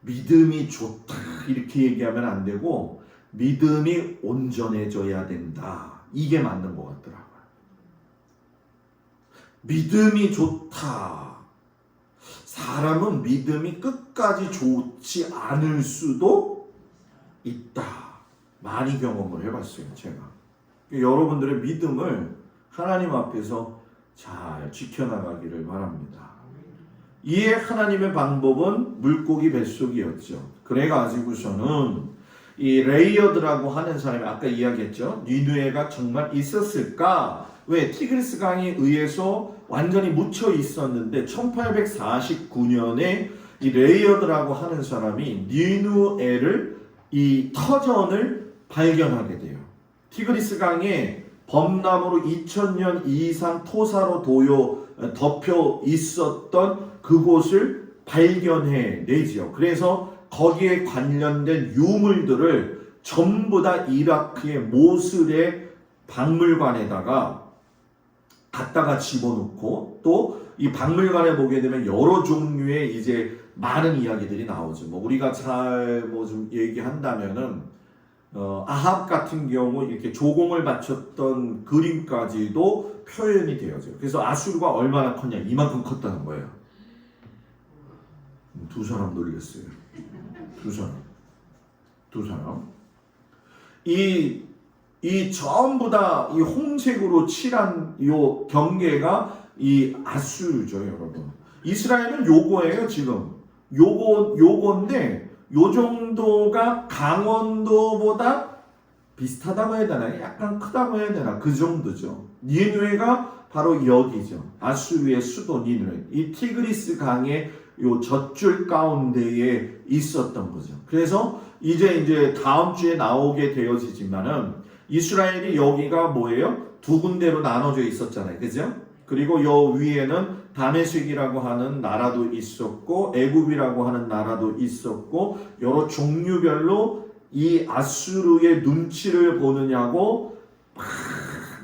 믿음이 좋다 이렇게 얘기하면 안 되고 믿음이 온전해져야 된다. 이게 맞는 것 같더라고요. 믿음이 좋다. 사람은 믿음이 끝까지 좋지 않을 수도 있다. 많이 경험을 해봤어요, 제가. 여러분들의 믿음을 하나님 앞에서 잘 지켜나가기를 바랍니다. 이에 하나님의 방법은 물고기 뱃속이었죠. 그래가지고서는 이 레이어드라고 하는 사람이 아까 이야기했죠. 니느웨가 정말 있었을까? 왜? 티그리스 강에 의해서 완전히 묻혀 있었는데 1849년에 이 레이어드라고 하는 사람이 니느웨를 이 터전을 발견하게 돼요. 티그리스 강에 범람으로 2000년 이상 토사로 덮여 있었던 그곳을 발견해 내지요. 그래서 거기에 관련된 유물들을 전부 다 이라크의 모슬의 박물관에다가 갖다가 집어넣고 또 이 박물관에 보게 되면 여러 종류의 이제 많은 이야기들이 나오죠. 뭐 우리가 잘 뭐 좀 얘기한다면은 아합 같은 경우 이렇게 조공을 바쳤던 그림까지도 표현이 되어져요. 그래서 아수르가 얼마나 컸냐? 이만큼 컸다는 거예요. 두 사람 놀렸어요. 두 사람. 이 전부 다 이 홍색으로 칠한 요 경계가 이 아수르죠, 여러분. 이스라엘은 요거예요, 지금. 요건데 요 정도가 강원도보다 비슷하다고 해야 되나? 약간 크다고 해야 되나? 그 정도죠. 니느웨가 바로 여기죠. 아수르의 수도 니느웨. 이 티그리스 강의 요 젖줄 가운데에 있었던 거죠. 그래서 이제 다음 주에 나오게 되어지지만은 이스라엘이 여기가 뭐예요? 두 군데로 나눠져 있었잖아요. 그죠? 그리고 요 위에는 다메섹이라고 하는 나라도 있었고 애굽이라고 하는 나라도 있었고 여러 종류별로 이 아수르의 눈치를 보느냐고 막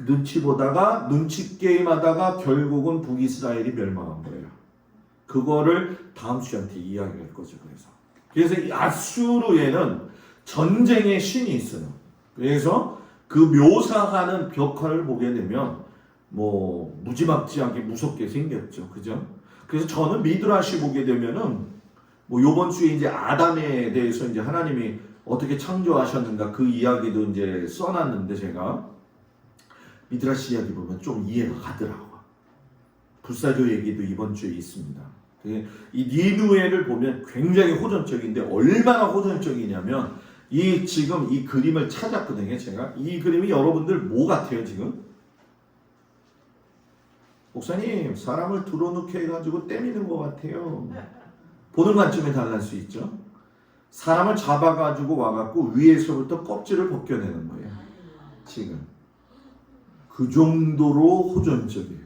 눈치 보다가 눈치 게임하다가 결국은 북이스라엘이 멸망한 거예요. 그거를 다음 주한테 이야기할 거죠. 그래서 이 아수르에는 전쟁의 신이 있어요. 그래서 그 묘사하는 벽화를 보게 되면 뭐 무지막지하게 무섭게 생겼죠. 그죠? 그래서 저는 미드라시 보게 되면은 뭐 요번 주에 이제 아담에 대해서 이제 하나님이 어떻게 창조하셨는가 그 이야기도 이제 써놨는데 제가 미드라시 이야기 보면 좀 이해가 가더라고요. 불사조 얘기도 이번 주에 있습니다. 이 니느웨를 보면 굉장히 호전적인데 얼마나 호전적이냐면 지금 이 그림을 찾았거든요. 제가 이 그림이 여러분들 뭐 같아요 지금? 목사님 사람을 들어놓게 해가지고 때리는 것 같아요. 보는 관점에 달랄 수 있죠. 사람을 잡아가지고 와갖고 위에서부터 껍질을 벗겨내는 거예요. 지금 그 정도로 호전적이에요.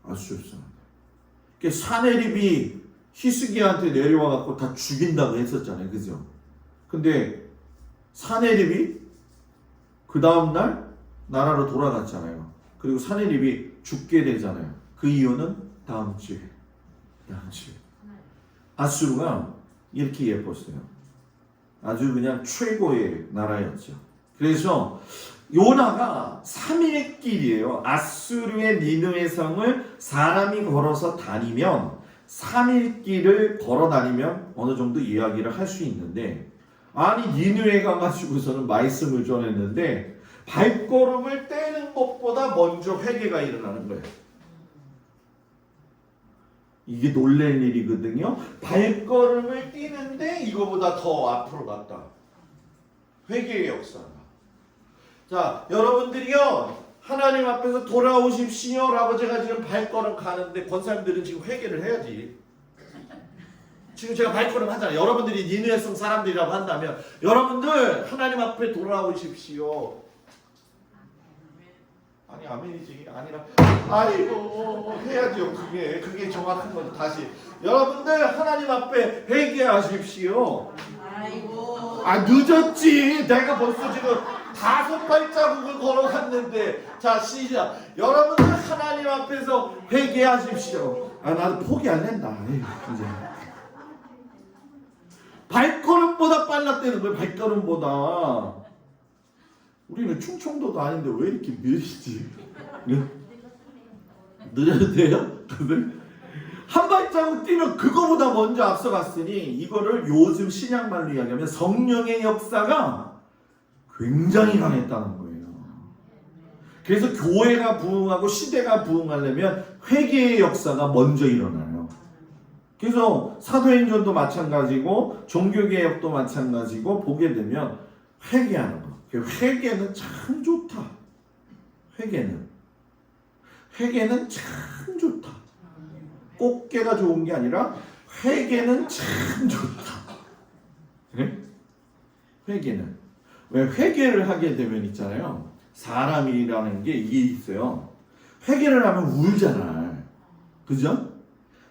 아수르 사람. 사네립이 히스기야한테 내려와갖고 다 죽인다고 했었잖아요. 그죠? 근데 사네립이 그 다음날 나라로 돌아갔잖아요. 그리고 사네립이 죽게 되잖아요. 그 이유는 다음 주에. 아수르가 이렇게 예뻤어요. 아주 그냥 최고의 나라였죠. 그래서 요나가 3일 길이에요. 아수르의 니느웨 성을 사람이 걸어서 다니면 3일 길을 걸어 다니면 어느 정도 이야기를 할 수 있는데 아니 니느웨 가가지고서는 말씀을 전했는데 발걸음을 떼는 것보다 먼저 회개가 일어나는 거예요. 이게 놀랄 일이거든요. 발걸음을 띄는데 이거보다 더 앞으로 갔다. 회개의 역사가. 자, 여러분들이요 하나님 앞에서 돌아오십시오 라고 제가 지금 발걸음 가는데 권사님들은 지금 회개를 해야지. 지금 제가 발걸음 하잖아요. 여러분들이 니느웨 성 사람들이라고 한다면 여러분들 하나님 앞에 돌아오십시오. 아니 아멘이지 아니라 아이고 해야죠. 그게 정확한 거죠. 다시 여러분들 하나님 앞에 회개하십시오. 아이고 늦었지. 내가 벌써 지금 5발자국을 걸어갔는데. 자, 시작. 여러분들 하나님 앞에서 회개하십시오. 나도 포기 안 한다. 이제. 발걸음보다 빨랐다는 거예요. 발걸음보다. 우리는 충청도도 아닌데 왜 이렇게 느리지? 늦어도 돼요? 한 발자국 뛰면 그거보다 먼저 앞서갔으니 이거를 요즘 신약말로 이야기하면 성령의 역사가 굉장히 강했다는 거예요. 그래서 교회가 부흥하고 시대가 부흥하려면 회개의 역사가 먼저 일어나요. 그래서 사도행전도 마찬가지고 종교개혁도 마찬가지고 보게 되면 회개하는 거. 회개는 참 좋다. 회개는 참 좋다. 꽃게가 좋은 게 아니라 회개는 참 좋다. 그래? 회개는 왜 회개를 하게 되면 있잖아요. 사람이라는 게 이게 있어요. 회개를 하면 울잖아. 그죠?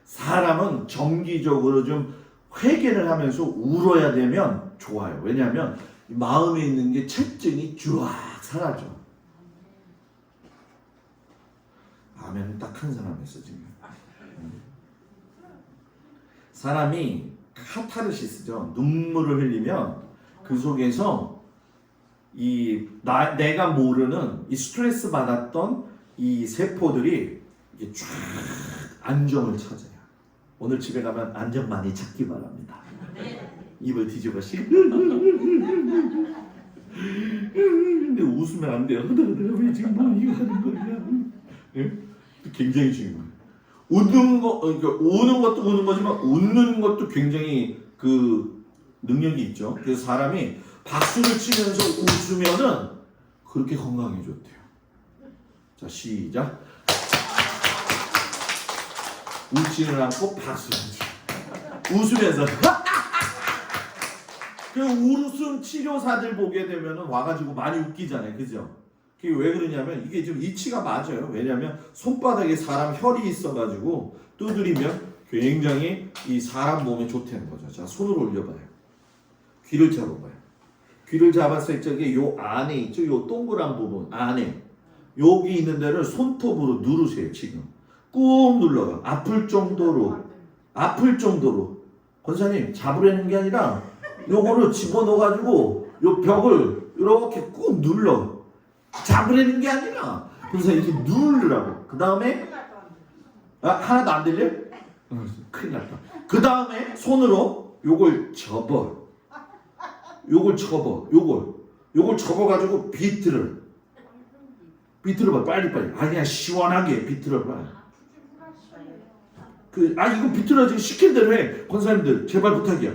사람은 정기적으로 좀 회개를 하면서 울어야 되면 좋아요. 왜냐하면 마음에 있는 게 채증이 쫙 사라져. 아멘 딱 한 사람 했어 지금. 사람이 카타르시스죠. 눈물을 흘리면 그 속에서 내가 모르는 이 스트레스 받았던 이 세포들이 이게 쫙 안정을 찾아요. 오늘 집에 가면 안정 많이 찾기 바랍니다. 입을 뒤집어 씩. 근데 웃으면 안 돼요. 왜 지금 뭐 이거 하는 거냐? 예? 굉장히 중요해요. 웃는 거, 그러니까 우는 것도 우는 거지만 웃는 것도 굉장히 그 능력이 있죠. 그래서 사람이 박수를 치면서 웃으면은 그렇게 건강에 좋대요. 자, 시작. 웃지는 않고 박수를 치. 웃으면서. 그 웃음 치료사들 보게 되면은 와가지고 많이 웃기잖아요, 그죠? 그게 왜 그러냐면 이게 좀 이치가 맞아요. 왜냐하면 손바닥에 사람 혈이 있어가지고 두드리면 굉장히 이 사람 몸에 좋다는 거죠. 자, 손을 올려봐요. 귀를 잡아봐요. 귀를 잡았을 적에 요 안에 있죠, 요 동그란 부분 안에 여기 있는 데를 손톱으로 누르세요. 지금 꾹 눌러요. 아플 정도로. 권사님 잡으려는 게 아니라 요거를 집어넣어가지고 요 벽을 이렇게 꾹 눌러. 잡으려는 게 아니라 그래서 이렇게 누르라고. 그 다음에 하나도 안 들려? 큰일 났다. 그 다음에 손으로 요걸 접어. 요걸 접어가지고 비틀어봐. 빨리. 아니야, 시원하게 비틀어봐. 이거 비틀어지기 시킨 대로 해. 권사님들 제발 부탁이야.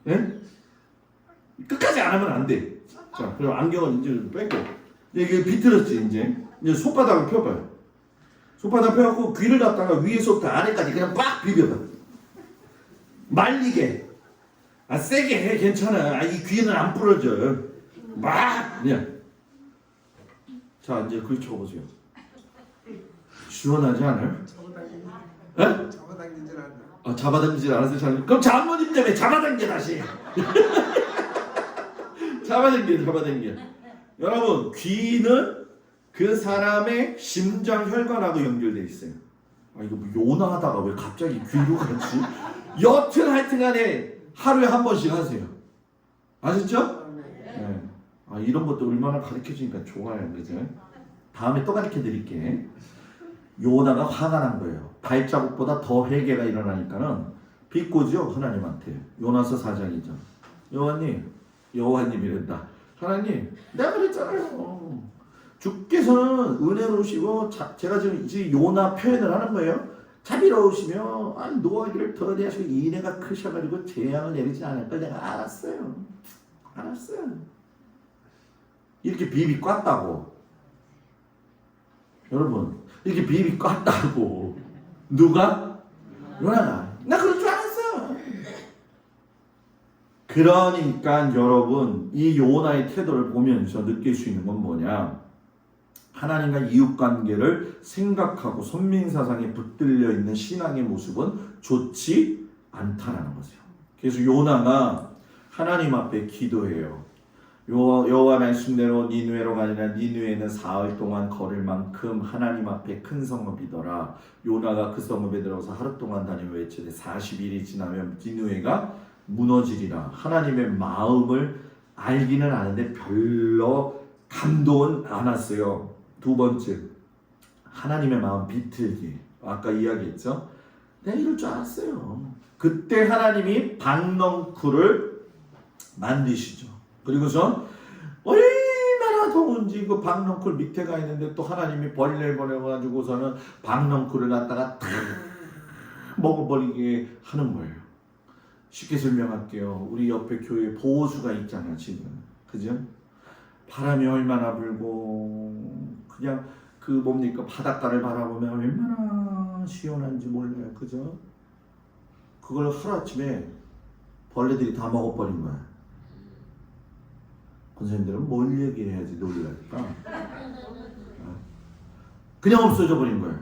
예? 끝까지 안 하면 안 돼. 자, 그럼 안경은 이제 빼고. 이게 비틀었지. 이제 손바닥을 펴봐요. 손바닥 펴갖고 귀를 갖다가 위에서부터 아래까지 그냥 빡 비벼봐. 말리게. 세게 해. 괜찮아. 이 귀는 안 부러져. 막 그냥. 자, 이제 그걸 쳐보세요. 시원하지 않아요? 에? 잡아당기질 않아. 잡아당기질 않았어요. 잘. 그럼 장모님 때문에 잡아당겨 다시. 잡아당겨. 여러분, 귀는 그 사람의 심장 혈관하고 연결되어 있어요. 이거 뭐 요나하다가 왜 갑자기 귀로 가지? 여튼 하여튼간에 하루에 한 번씩 하세요. 아셨죠? 네. 이런 것도 얼마나 가르쳐주니까 좋아요, 그죠? 다음에 또 가르쳐 드릴게. 요나가 화가 난 거예요. 발자국보다 더 회개가 일어나니까는 비꼬죠, 하나님한테. 요나서 4장이죠. 여호와님이란다. 하나님, 내가 그랬잖아요. 주께서는 은혜로우시고 제가 지금 요나 표현을 하는 거예요. 자비로우시며 노하기를 더디하시고 인애가 크셔가지고 재앙을 내리지 않을 걸 내가 알았어요. 이렇게 비비 깠다고. 여러분, 이렇게 비비 깠다고. 누가? 요나가. 나 그럴 줄 알았어. 그러니까 여러분, 이 요나의 태도를 보면서 느낄 수 있는 건 뭐냐? 하나님과 이웃관계를 생각하고 선민사상에 붙들려 있는 신앙의 모습은 좋지 않다라는 거죠. 그래서 요나가 하나님 앞에 기도해요. 여호와 말씀대로 니느웨로 가니라. 니느웨는 사흘 동안 걸을 만큼 하나님 앞에 큰 성읍이더라. 요나가 그 성읍에 들어서 하루 동안 다니며 외치되 40일이 지나면 니느웨가 무너지리라. 하나님의 마음을 알기는 아는데 별로 감동은 않았어요. 두 번째, 하나님의 마음 비틀기. 아까 이야기했죠. 내가 이럴 줄 알았어요. 그때 하나님이 박넝쿨을 만드시죠. 그리고서 얼마나 더운지 그 박넝쿨 밑에 가 있는데 또 하나님이 벌레를 보내가지고서는 박넝쿨을 갖다가 다 먹어버리게 하는 거예요. 쉽게 설명할게요. 우리 옆에 교회 보호수가 있잖아 지금. 그죠? 바람이 얼마나 불고 그냥 그 뭡니까 바닷가를 바라보면 얼마나 시원한지 몰라요. 그죠? 그걸 하루아침에 벌레들이 다 먹어버린 거야. 권사님들은 뭘 얘기해야지 놀랄까? 그냥 없어져 버린 거예요.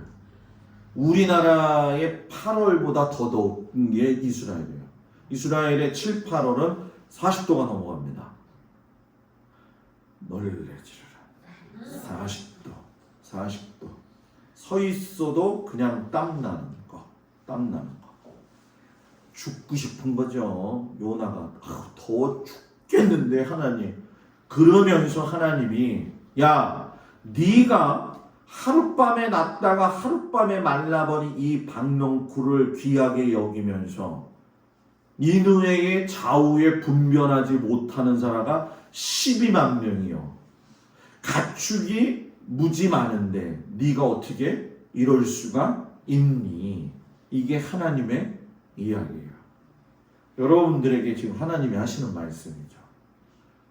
우리나라의 8월보다 더 더운 게 이스라엘이에요. 이스라엘의 7, 8월은 40도가 넘어갑니다. 놀래지라. 40도. 서 있어도 그냥 땀 나는 거. 죽고 싶은 거죠. 요나가 더워 죽겠는데 하나님. 그러면서 하나님이 야 네가 하룻밤에 났다가 하룻밤에 말라버린 이 박넝쿨을 귀하게 여기면서 니느웨의 좌우에 분변하지 못하는 사람가 12만 명이요. 가축이 무지 많은데 네가 어떻게 이럴 수가 있니? 이게 하나님의 이야기예요. 여러분들에게 지금 하나님이 하시는 말씀이죠.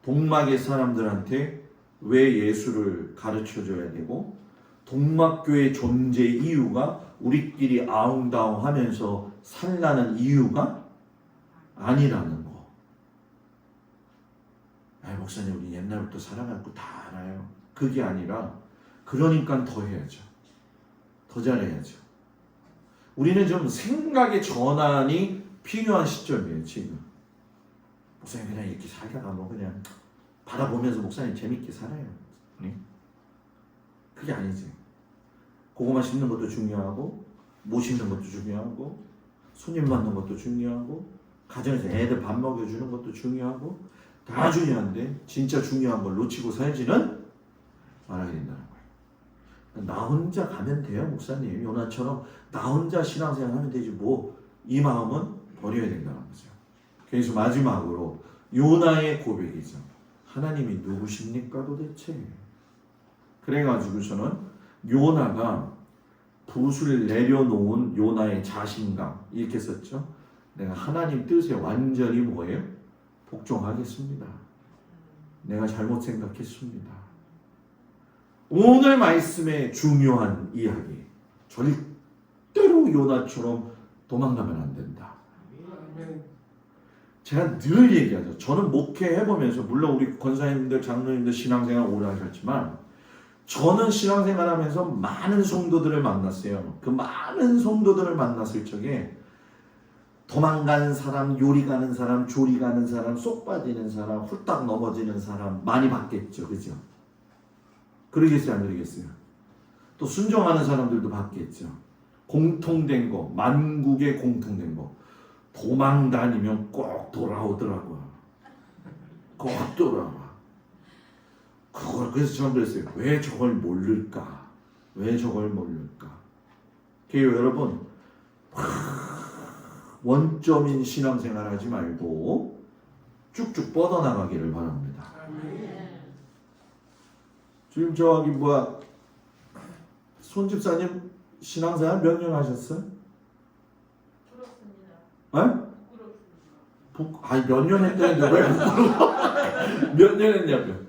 동막의 사람들한테 왜 예수를 가르쳐줘야 되고 동막교회 존재 이유가 우리끼리 아웅다웅하면서 살라는 이유가 아니라는 거. 목사님 우리 옛날부터 살아갖고 다 알아요. 그게 아니라 그러니까 더 해야죠. 더 잘해야죠. 우리는 좀 생각의 전환이 필요한 시점이에요 지금. 목사님 그냥 이렇게 살다가 뭐 그냥 바라보면서 목사님 재밌게 살아요. 네? 그게 아니지. 고구마 심는 것도 중요하고 모 심는 것도 중요하고 손님 받는 것도 중요하고 가정에서 애들 밥 먹여주는 것도 중요하고 다 중요한데 진짜 중요한 걸 놓치고 살지는 말아야 된다는 거예요. 나 혼자 가면 돼요 목사님. 요나처럼 나 혼자 신앙생활 하면 되지 뭐 이 마음은 버려야 된다는 거죠. 그래서 마지막으로 요나의 고백이죠. 하나님이 누구십니까 도대체? 그래가지고서는 요나가 붓을 내려놓은 요나의 자신감 이렇게 썼죠. 내가 하나님 뜻에 완전히 뭐예요? 복종하겠습니다. 내가 잘못 생각했습니다. 오늘 말씀의 중요한 이야기. 절대로 요나처럼 도망가면 안 된다. 제가 늘 얘기하죠. 저는 목회해보면서 물론 우리 권사님들, 장로님들 신앙생활 오래 하셨지만 저는 신앙생활 하면서 많은 성도들을 만났어요. 그 많은 성도들을 만났을 적에 도망가는 사람, 요리 가는 사람, 조리 가는 사람, 쏙 빠지는 사람, 훌딱 넘어지는 사람 많이 봤겠죠. 그죠? 그러겠어요? 안 그러겠어요? 또 순종하는 사람들도 봤겠죠. 공통된 거, 만국의 공통된 거. 도망 다니면 꼭 돌아오더라고요. 꼭 돌아와. 그걸 그래서 저는 그랬어요. 왜 저걸 모를까? 왜 저걸 모를까? 그래요 여러분 원점인 신앙생활 하지 말고 쭉쭉 뻗어나가기를 바랍니다. 지금 저기 손집사님 신앙생활 몇 년 하셨어요? 부끄럽습니다. 아니 몇 년 했다는데 왜 부끄러워? 몇 년 했냐고요?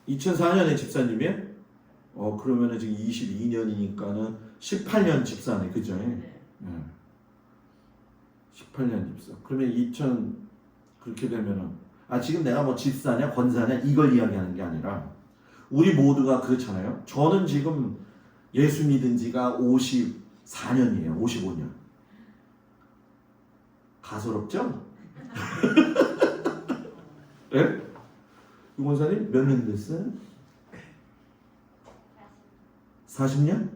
2004년에 집사님이에요? 그러면은 지금 22년이니까는 18년 집사네, 그죠? 네. 18년 집사. 그러면 그렇게 되면은 지금 내가 뭐 집사냐 권사냐 이걸 이야기하는 게 아니라 우리 모두가 그렇잖아요. 저는 지금 예수 믿은 지가 54년이에요. 55년. 가소롭죠? 예? 유 권사님 몇 년 됐어요? 40년?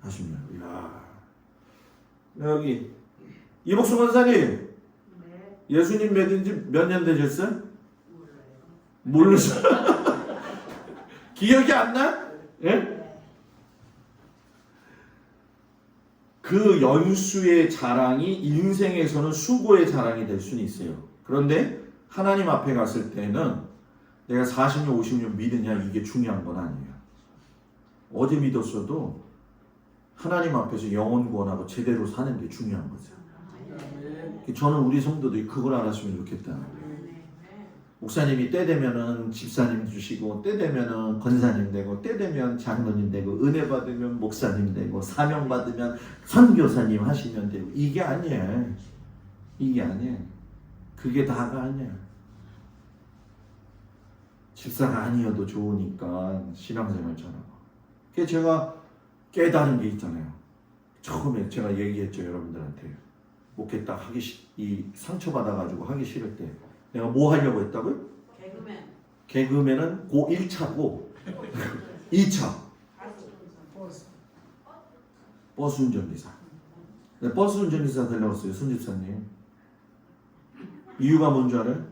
40년. 이야. 여기 이복수 권사님 네. 예수님 믿은 지 몇 년 되셨어요? 몰라요. 모르죠? 기억이 안 나? 예? 네. 그 연수의 자랑이 인생에서는 수고의 자랑이 될 수는 있어요. 그런데 하나님 앞에 갔을 때는 내가 40년, 50년 믿으냐 이게 중요한 건 아니에요. 어제 믿었어도 하나님 앞에서 영혼 구원하고 제대로 사는 게 중요한 거죠. 저는 우리 성도들이 그걸 알았으면 좋겠다. 목사님이 때 되면은 집사님 주시고 때 되면은 권사님 되고 때 되면 장로님 되고 은혜 받으면 목사님 되고 사명 받으면 선교사님 하시면 되고 이게 아니에요. 이게 아니에요. 그게 다가 아니에요. 집사가 아니어도 좋으니까 신앙생활 잘하고. 그래서 제가 깨달은 게 있잖아요. 처음에 제가 얘기했죠 여러분들한테. 목회 딱 이 상처 받아가지고 하기 싫을 때 내가 뭐 하려고 했다고요? 개그맨. 개그맨은 고 1차고 2차 버스 운전기사. 네, 버스 운전기사 되려고 했어요 손집사님. 이유가 뭔지 알아요?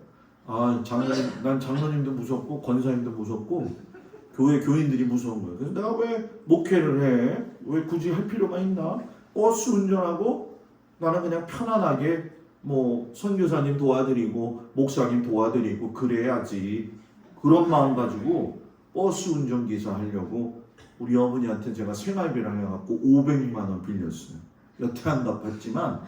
난 장로님도 무섭고 권사님도 무섭고 교회 교인들이 무서운 거예요. 그래서 내가 왜 목회를 해? 왜 굳이 할 필요가 있나? 버스 운전하고 나는 그냥 편안하게 뭐 선교사님 도와드리고 목사님 도와드리고 그래야지. 그런 마음 가지고 버스 운전기사 하려고 우리 어머니한테 제가 생활비랑 해갖고 500만 원 빌렸어요. 여태 안 갚았지만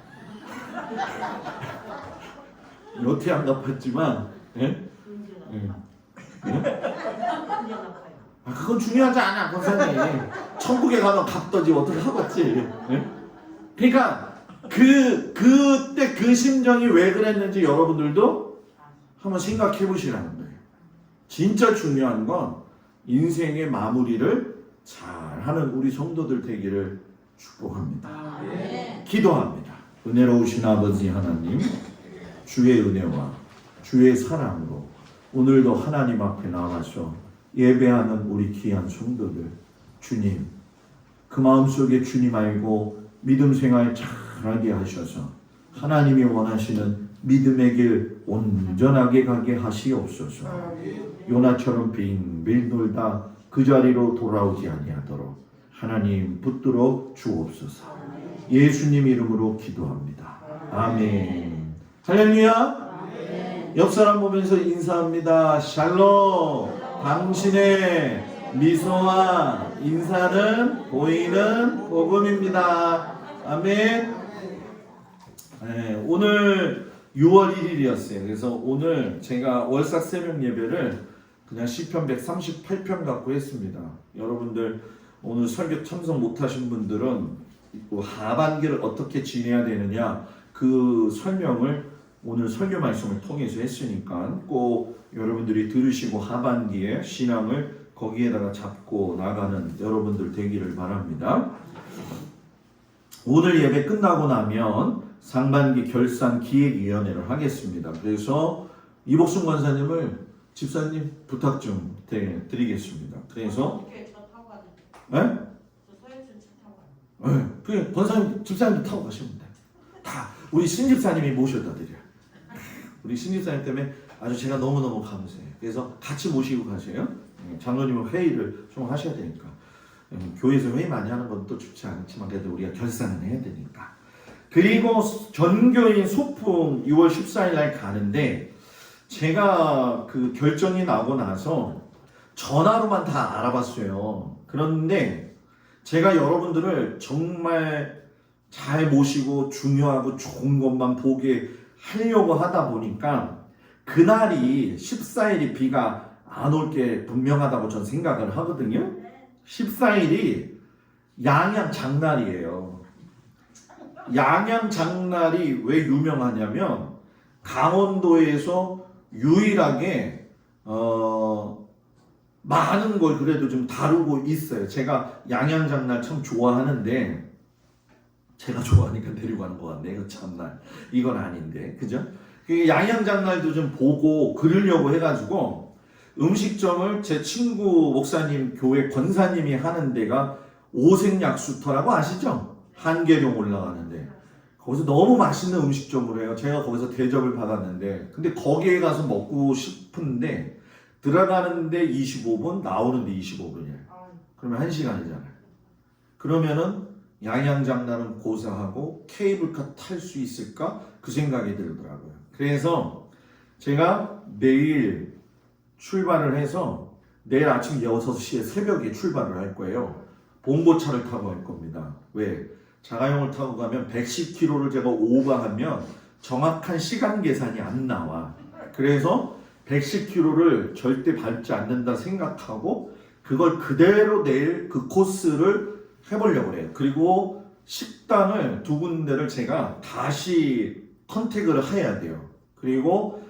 여태 안 갚았지만 예? 예. 그건 중요하지 않아 권사님. 천국에 가면 갚더지 어떻게 하겠지. 예? 그러니까 그때 그 심정이 왜 그랬는지 여러분들도 한번 생각해 보시라는 거예요. 진짜 중요한 건 인생의 마무리를 잘하는 우리 성도들 되기를 축복합니다. 기도합니다. 은혜로우신 아버지 하나님, 주의 은혜와 주의 사랑으로 오늘도 하나님 앞에 나와서 예배하는 우리 귀한 성도들, 주님, 그 마음속에 주님 알고 믿음 생활 잘하게 하셔서 하나님이 원하시는 믿음의 길 온전하게 가게 하시옵소서. 요나처럼 빙빙 돌다 그 자리로 돌아오지 아니하도록 하나님 붙들어 주옵소서. 예수님 이름으로 기도합니다. 아멘. 할렐루야. 옆 사람 보면서 인사합니다. 샬롬. 당신의 미소와 인사는 보이는 복음입니다. 아멘. 네, 오늘 6월 1일이었어요. 그래서 오늘 제가 월삭 새벽 예배를 그냥 시편 138편 갖고 했습니다. 여러분들 오늘 설교 참석 못하신 분들은 하반기를 어떻게 지내야 되느냐 그 설명을 오늘 설교 말씀을 통해서 했으니까 꼭 여러분들이 들으시고 하반기에 신앙을 거기에다가 잡고 나가는 여러분들 되기를 바랍니다. 오늘 예배 끝나고 나면 상반기 결산 기획위원회를 하겠습니다. 그래서 이복순 권사님을 집사님 부탁 좀 드리겠습니다. 그래서 차 타고 가는. 네? 저 서해춘 차 타고 가는. 네, 그 권사님 집사님도 타고 가시면 돼요. 다 우리 신집사님이 모셔다 드려요. 우리 신집사님 때문에 아주 제가 너무너무 감사해요. 그래서 같이 모시고 가세요. 장로님은 회의를 좀 하셔야 되니까. 교회에서 회의 많이 하는 건 또 좋지 않지만 그래도 우리가 결산은 해야 되니까. 그리고 전교인 소풍 6월 14일 날 가는데 제가 그 결정이 나고 나서 전화로만 다 알아봤어요. 그런데 제가 여러분들을 정말 잘 모시고 중요하고 좋은 것만 보게 하려고 하다 보니까 그날이 14일이 비가 안 올 게 분명하다고 전 생각을 하거든요. 14일이 양양 장날이에요. 양양 장날이 왜 유명하냐면 강원도에서 유일하게 많은 걸 그래도 좀 다루고 있어요. 제가 양양 장날 참 좋아하는데 제가 좋아하니까 데리고 가는 것 같네. 이거 참나 이건 아닌데, 그죠? 양양장날도 좀 보고 그러려고 해가지고 음식점을 제 친구 목사님 교회 권사님이 하는 데가 오색약수터라고 아시죠? 한계령 올라가는데 거기서 너무 맛있는 음식점으로 해요. 제가 거기서 대접을 받았는데 근데 거기에 가서 먹고 싶은데 들어가는데 25분 나오는데 25분이에요. 그러면 1시간이잖아요. 그러면은 양양장날은 고사하고 케이블카 탈 수 있을까? 그 생각이 들더라고요. 그래서 제가 내일 출발을 해서 내일 아침 6시에 새벽에 출발을 할 거예요. 봉고차를 타고 갈 겁니다. 왜? 자가용을 타고 가면 110km를 제가 오버하면 정확한 시간 계산이 안 나와. 그래서 110km를 절대 밟지 않는다 생각하고 그걸 그대로 내일 그 코스를 해보려고 해요. 그리고 식당을 두 군데를 제가 다시 컨택을 해야 돼요. 그리고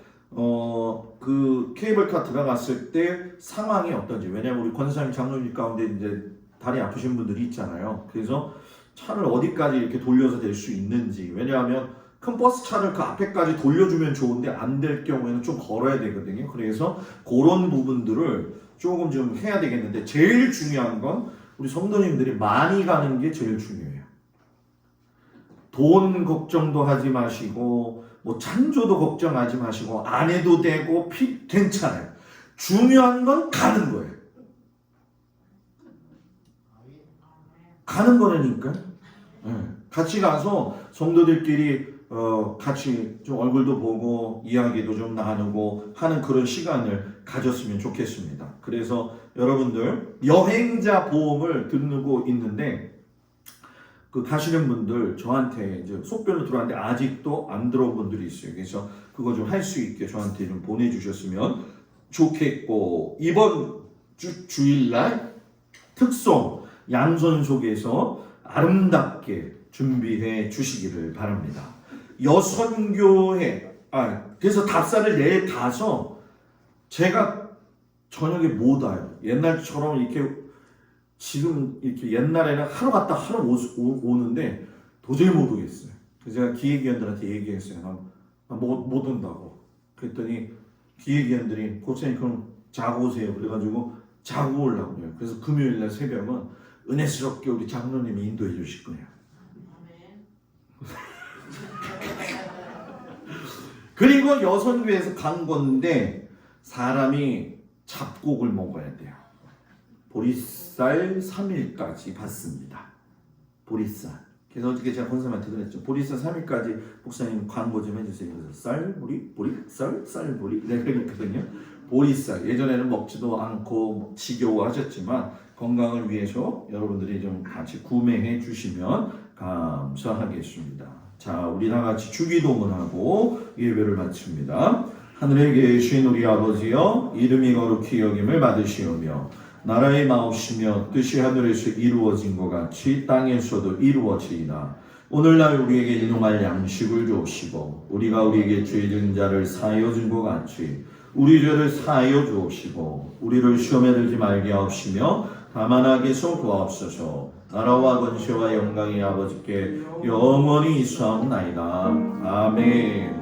그 케이블카 들어갔을 때 상황이 어떤지, 왜냐면 우리 권사님 장로님 가운데 이제 다리 아프신 분들이 있잖아요. 그래서 차를 어디까지 이렇게 돌려서 될 수 있는지, 왜냐하면 큰 버스 차를 그 앞에까지 돌려주면 좋은데 안 될 경우에는 좀 걸어야 되거든요. 그래서 그런 부분들을 조금 좀 해야 되겠는데 제일 중요한 건 우리 성도님들이 많이 가는 게 제일 중요해요. 돈 걱정도 하지 마시고 뭐 찬조도 걱정하지 마시고 안 해도 되고 괜찮아요. 중요한 건 가는 거예요. 가는 거라니까. 네. 같이 가서 성도들끼리 같이 좀 얼굴도 보고 이야기도 좀 나누고 하는 그런 시간을 가졌으면 좋겠습니다. 그래서 여러분들 여행자 보험을 듣고 있는데 그 가시는 분들 저한테 이제 속별로 들어왔는데 아직도 안 들어온 분들이 있어요. 그래서 그거 좀 할 수 있게 저한테 좀 보내주셨으면 좋겠고, 이번 주일날 특송 양손 속에서 아름답게 준비해 주시기를 바랍니다. 여선교회 그래서 답사를 내일 가서 제가 저녁에 못 와요. 옛날처럼 이렇게 지금 이렇게 옛날에는 하루 갔다 하루 오는데 도저히 못 오겠어요. 그래서 제가 기획위원들한테 얘기했어요. 못 온다고. 그랬더니 기획위원들이 고생이 그럼 자고 오세요. 그래가지고 자고 오려고 해요. 그래서 금요일날 새벽은 은혜스럽게 우리 장로님이 인도해 주실 거예요. 그리고 여선교회에서 간 건데 사람이 잡곡을 먹어야 돼요. 보리쌀 3일까지 받습니다. 보리쌀. 그래서 어저께 제가 권사님한테 그랬죠. 보리쌀 3일까지 목사님 광고 좀 해주세요. 그래서 쌀보리, 보리쌀, 쌀보리 내가 그랬거든요. 보리쌀. 예전에는 먹지도 않고 지겨워하셨지만 건강을 위해서 여러분들이 좀 같이 구매해 주시면 감사하겠습니다. 자, 우리 다 같이 주기도문을 하고 예배를 마칩니다. 하늘에 계신 우리 아버지여, 이름이 거룩히 여김을 받으시오며 나라의 마옵시며 뜻이 하늘에서 이루어진 것 같이 땅에서도 이루어지이다. 오늘날 우리에게 일용할 양식을 주옵시고 우리가 우리에게 죄진 자를 사하여 준 것 같이 우리 죄를 사하여 주옵시고 우리를 시험에 들지 말게 하옵시며 다만 악에서 구하옵소서. 나라와 권세와 영광이 아버지께 영원히 있사옵나이다. 아멘.